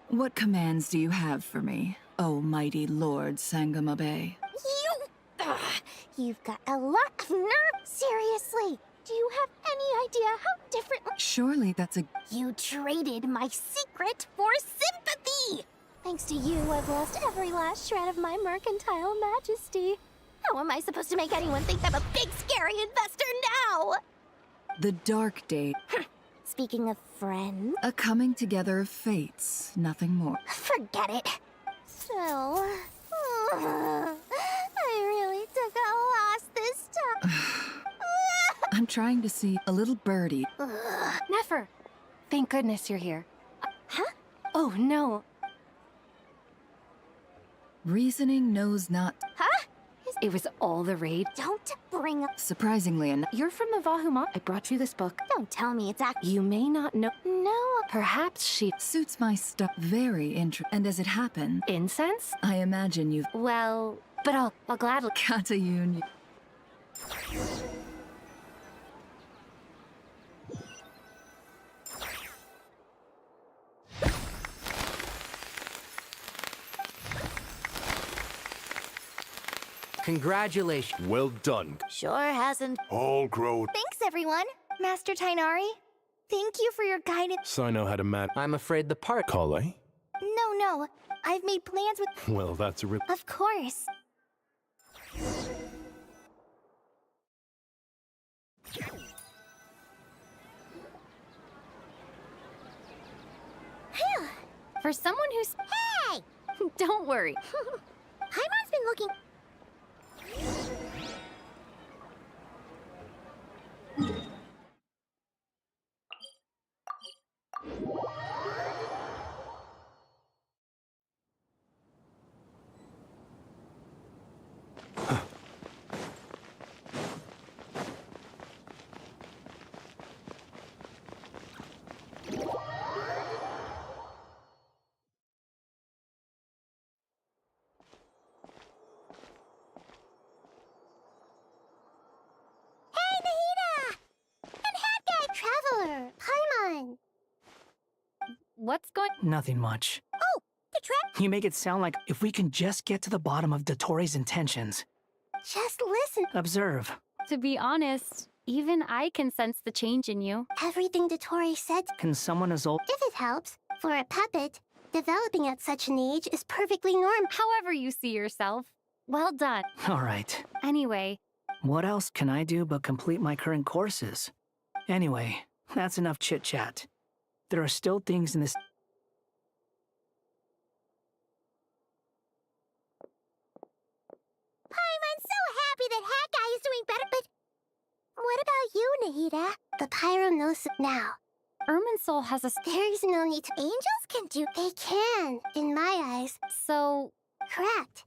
What commands do you have for me, oh mighty Lord Sangama Bay? You've got a lot of nerve. Seriously, do you have any idea how different? Surely that's a... You traded my secret for sympathy. Thanks to you, I've lost every last shred of my mercantile majesty. How am I supposed to make anyone think I'm a big, scary investor now? The Dark Day. Speaking of friends... A coming together of fates, nothing more. Forget it. So... I really took a loss this time. I'm trying to see a little birdie. Nefer! Thank goodness you're here. Huh? Oh, no. Reasoning knows not... Huh? It was all the raid. Don't bring up... Surprisingly enough... You're from the Vahuma. I brought you this book. Don't tell me it's You may not know... No. Perhaps she... Suits my stuff very And as it happened... Incense? I imagine you've... Well... But I'll gladly... Katayun. Congratulations. Well done. Sure hasn't. All grown. Thanks, everyone. Master Tainari. Thank you for your guidance. So I know how to manage. I'm afraid the part... Kale? No. I've made plans with... Well, that's a real... Of course. For someone who's... Hey! Don't worry. Paimon's been looking... Paimon! What's going... Nothing much. Oh, the trap... You make it sound like if we can just get to the bottom of Dottoro's intentions. Just listen. Observe. To be honest, even I can sense the change in you. Everything Dottore said... Can someone as old... If it helps, for a puppet, developing at such an age is perfectly normal. However you see yourself. Well done. All right. Anyway... What else can I do but complete my current courses? Anyway, that's enough chit-chat. There are still things in this... I'm so happy that Hat Guy is doing better, but... What about you, Nahida? The Pyro knows now. Irminsul has a... There's no need to... Angels can do... They can, in my eyes. So... Correct.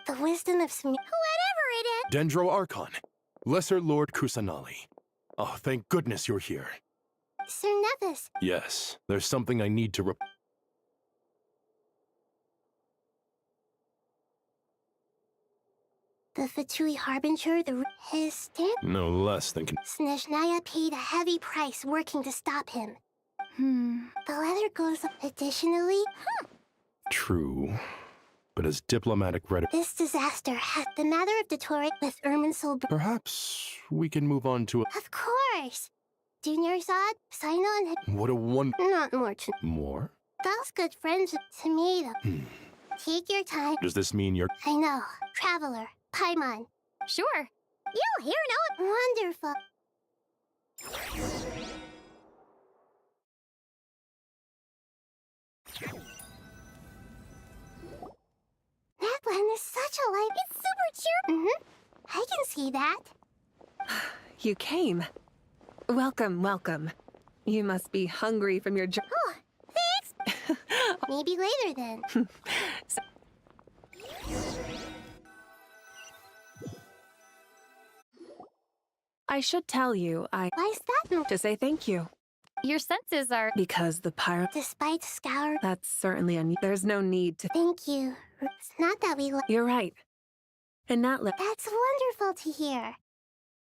The wisdom of whatever it is... Dendro Archon. Lesser Lord Kusanali. Oh, thank goodness you're here. Sir Nevis. Yes, there's something I need to The Fatui Harbinger, his stand... No less than... Snezhnaya paid a heavy price working to stop him. The letter goes... Additionally... True. but as diplomatic rhetoric. This disaster has the matter of Dottore with Irminsul. Perhaps we can move on to Of course! Junior Zod, Sino, and what a one. not more. More? Those good friends to me, though. Take your time. Does this mean you're. I know. Traveler. Paimon. Sure. You'll hear no. Wonderful. That one is such a light. It's super cheerful. I can see that. You came. Welcome, welcome. You must be hungry from your journey. Oh, thanks. Maybe later then. I should tell you, Why's that? to say thank you. Your senses are... Because the pirate... Despite Scour... That's certainly there's no need to... Thank you. It's not that we You're right. And not That's wonderful to hear.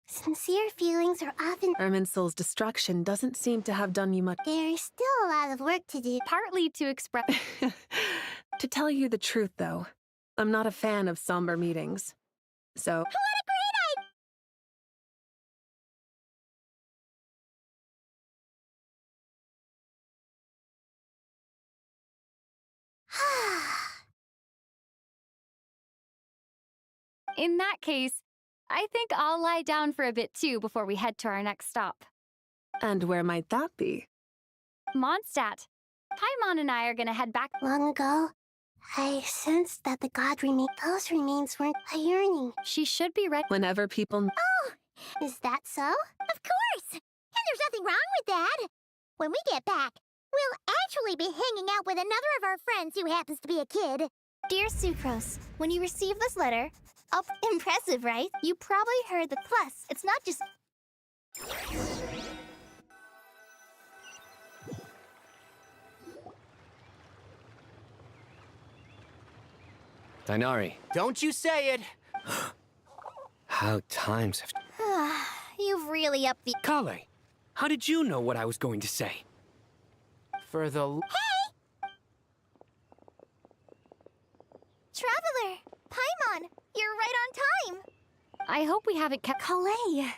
Sincere feelings are often... Irminsul's destruction doesn't seem to have done you much. There's still a lot of work to do. Partly to express... To tell you the truth, though, I'm not a fan of somber meetings. So... What a great idea! In that case, I think I'll lie down for a bit too before we head to our next stop. And where might that be? Mondstadt. Paimon and I are gonna head back. Long ago, I sensed that the god those remains weren't a yearning. She should be ready. Whenever people... Oh! Is that so? Of course! And there's nothing wrong with that. When we get back, we'll actually be hanging out with another of our friends who happens to be a kid. Dear Sucrose, when you received this letter... Oh, impressive, right? You probably heard the plus. It's not just... Dainari, Don't you say it! how times have... You've really upped the... Kale, how did you know what I was going to say? For the... Hey! Traveler! Paimon! You're right on time! I hope we haven't kept... Kalei!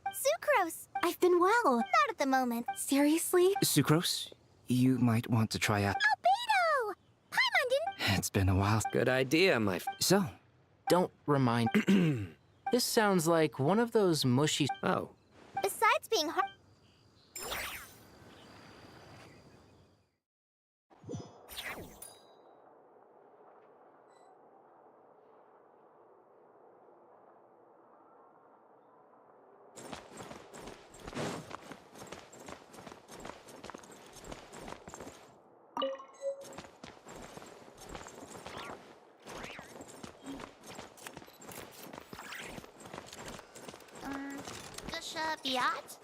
Sucrose! I've been well. Not at the moment. Seriously? Sucrose, you might want to try out... Albedo! Paimon didn't... It's been a while. Good idea, my... So? Don't remind... This sounds like one of those mushy... Oh. Besides being hard... Gusha Biat?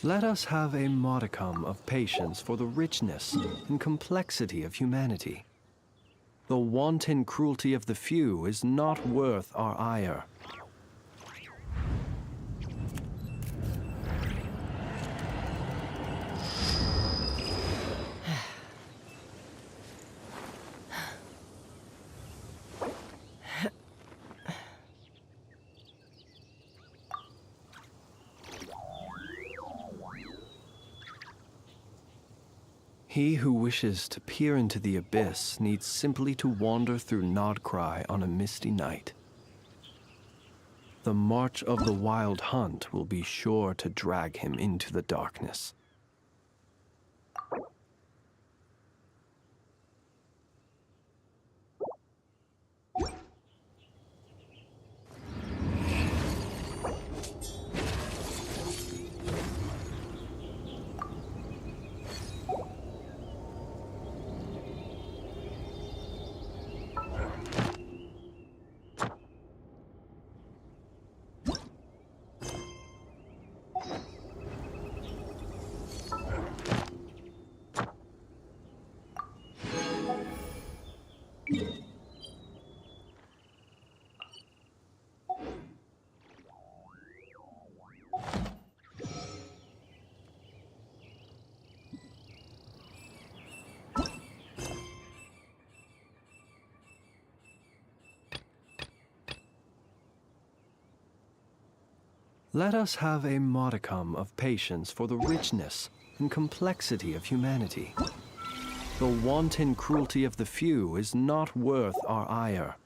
Let us have a modicum of patience for the richness and complexity of humanity. The wanton cruelty of the few is not worth our ire. He who wishes to peer into the abyss needs simply to wander through Nodcry on a misty night. The march of the wild hunt will be sure to drag him into the darkness. Let us have a modicum of patience for the richness and complexity of humanity. The wanton cruelty of the few is not worth our ire.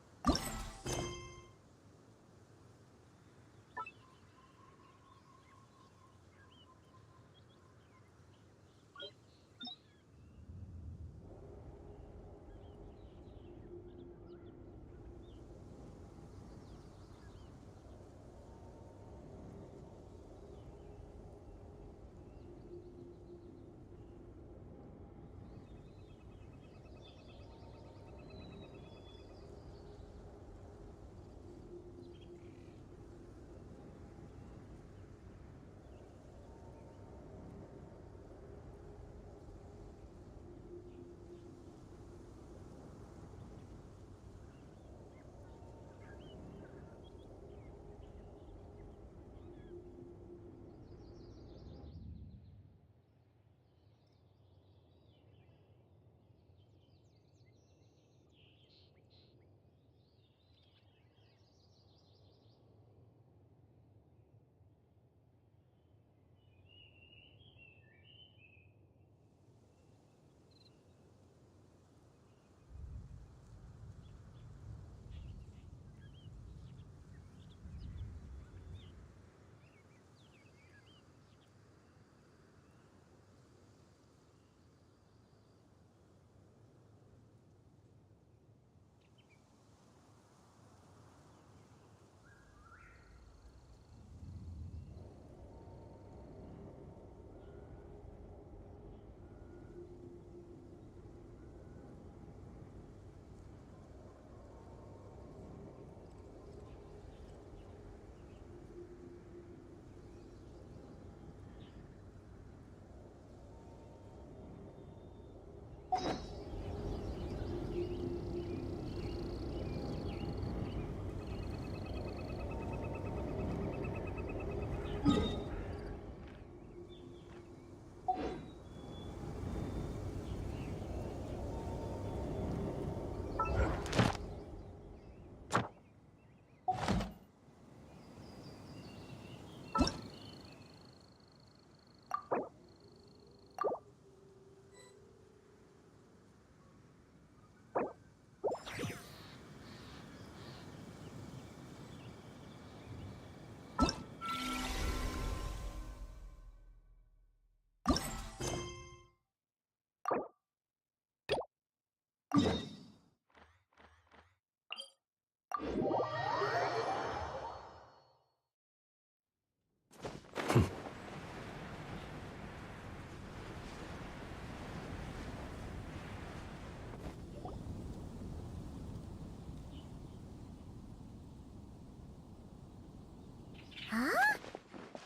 Huh?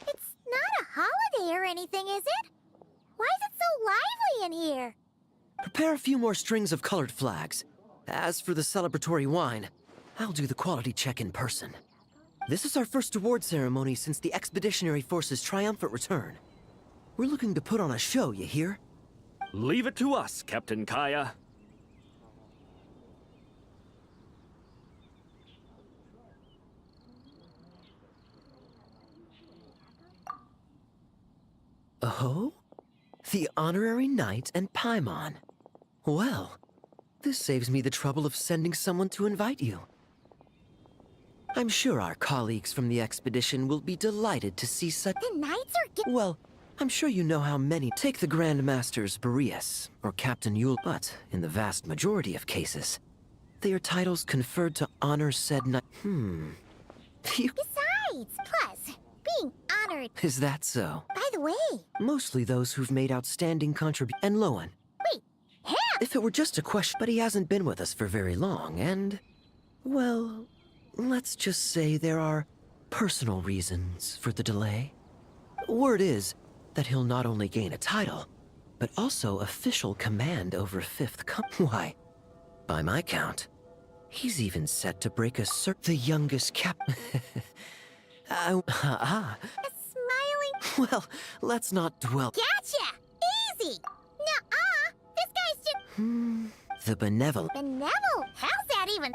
It's not a holiday or anything, is it? Why is it so lively in here? Prepare a few more strings of colored flags. As for the celebratory wine, I'll do the quality check in person. This is our first award ceremony since the Expeditionary Force's triumphant return. We're looking to put on a show, you hear? Leave it to us, Captain Kaya. Oh? The Honorary Knight and Paimon. Well, this saves me the trouble of sending someone to invite you. I'm sure our colleagues from the expedition will be delighted to see such— The knights are Well, I'm sure you know how many take the Grand Masters Boreas or Captain Yule, but in the vast majority of cases, they are titles conferred to honor said knight. Besides, plus, being honored. Is that so? By the way, Mostly those who've made outstanding contributions. And Lowen. wait, him? If it were just a question, but he hasn't been with us for very long, and, well, let's just say there are personal reasons for the delay. Word is that he'll not only gain a title, but also official command over 5th Why, by my count, he's even set to break the youngest cap— Smiling. Well, let's not dwell— Gotcha! Easy! Nuh-uh! This guy's just— The benevolent— Benevolent? How's that even—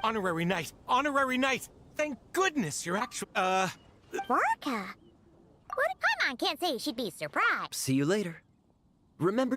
Honorary Knight! Honorary Knight! Thank goodness you're actually, Vorka? What? Paimon can't say she'd be surprised. See you later. Remember—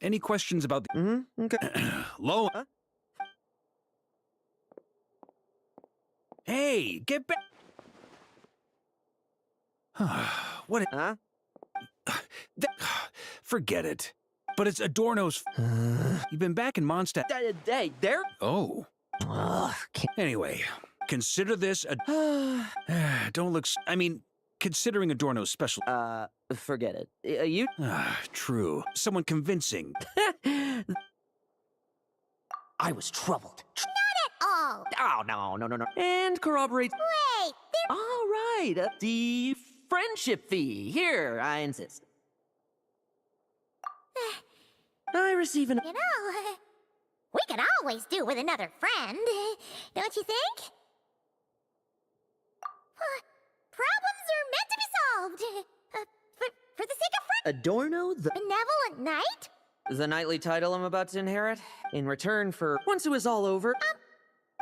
Any questions about the— okay. Low. Hey, get back! What? Huh? Forget it. But it's Adorno's. You've been back in Mondstadt. Hey, there? Oh. Anyway, consider this a. Don't look. I mean, considering Adorno's special. Forget it. You? True. Someone convincing. I was troubled. Not at all. Oh, no. And corroborate. Wait, All right, the friendship fee. Here, I insist. I receive an— You know, we could always do with another friend, don't you think? Problems are meant to be solved. For the sake of friend— Adorno, the Benevolent Knight? the knightly title I'm about to inherit, in return for— Once it was all over—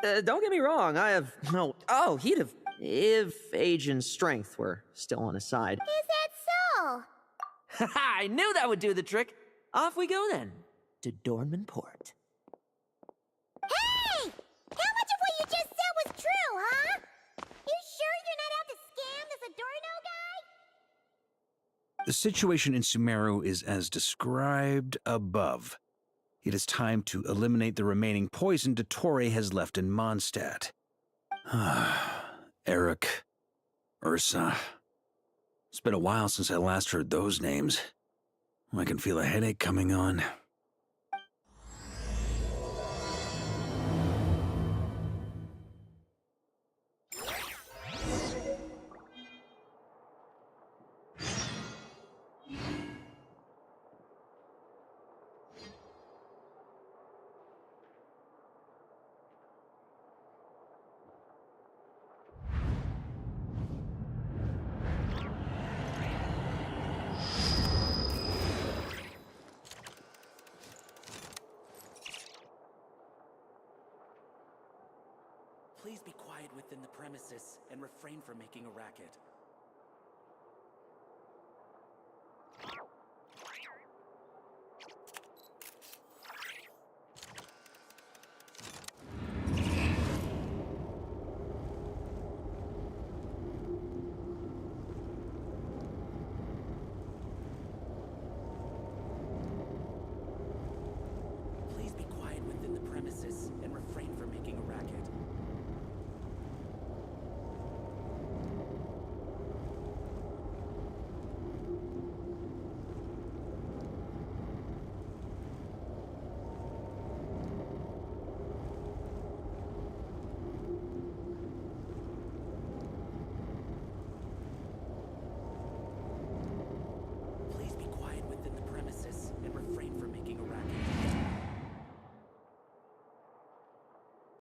don't get me wrong, I have no— Oh, he'd have— If age and strength were still on his side. Is that so? I knew that would do the trick. Off we go then, to Dornman Port. Hey! How much of what you just said was true, huh? You sure you're not out to scam this Adorno guy? The situation in Sumeru is as described above. It is time to eliminate the remaining poison Dottore has left in Mondstadt. Eric, Ursa. It's been a while since I last heard those names. I can feel a headache coming on. Please be quiet within the premises and refrain from making a racket.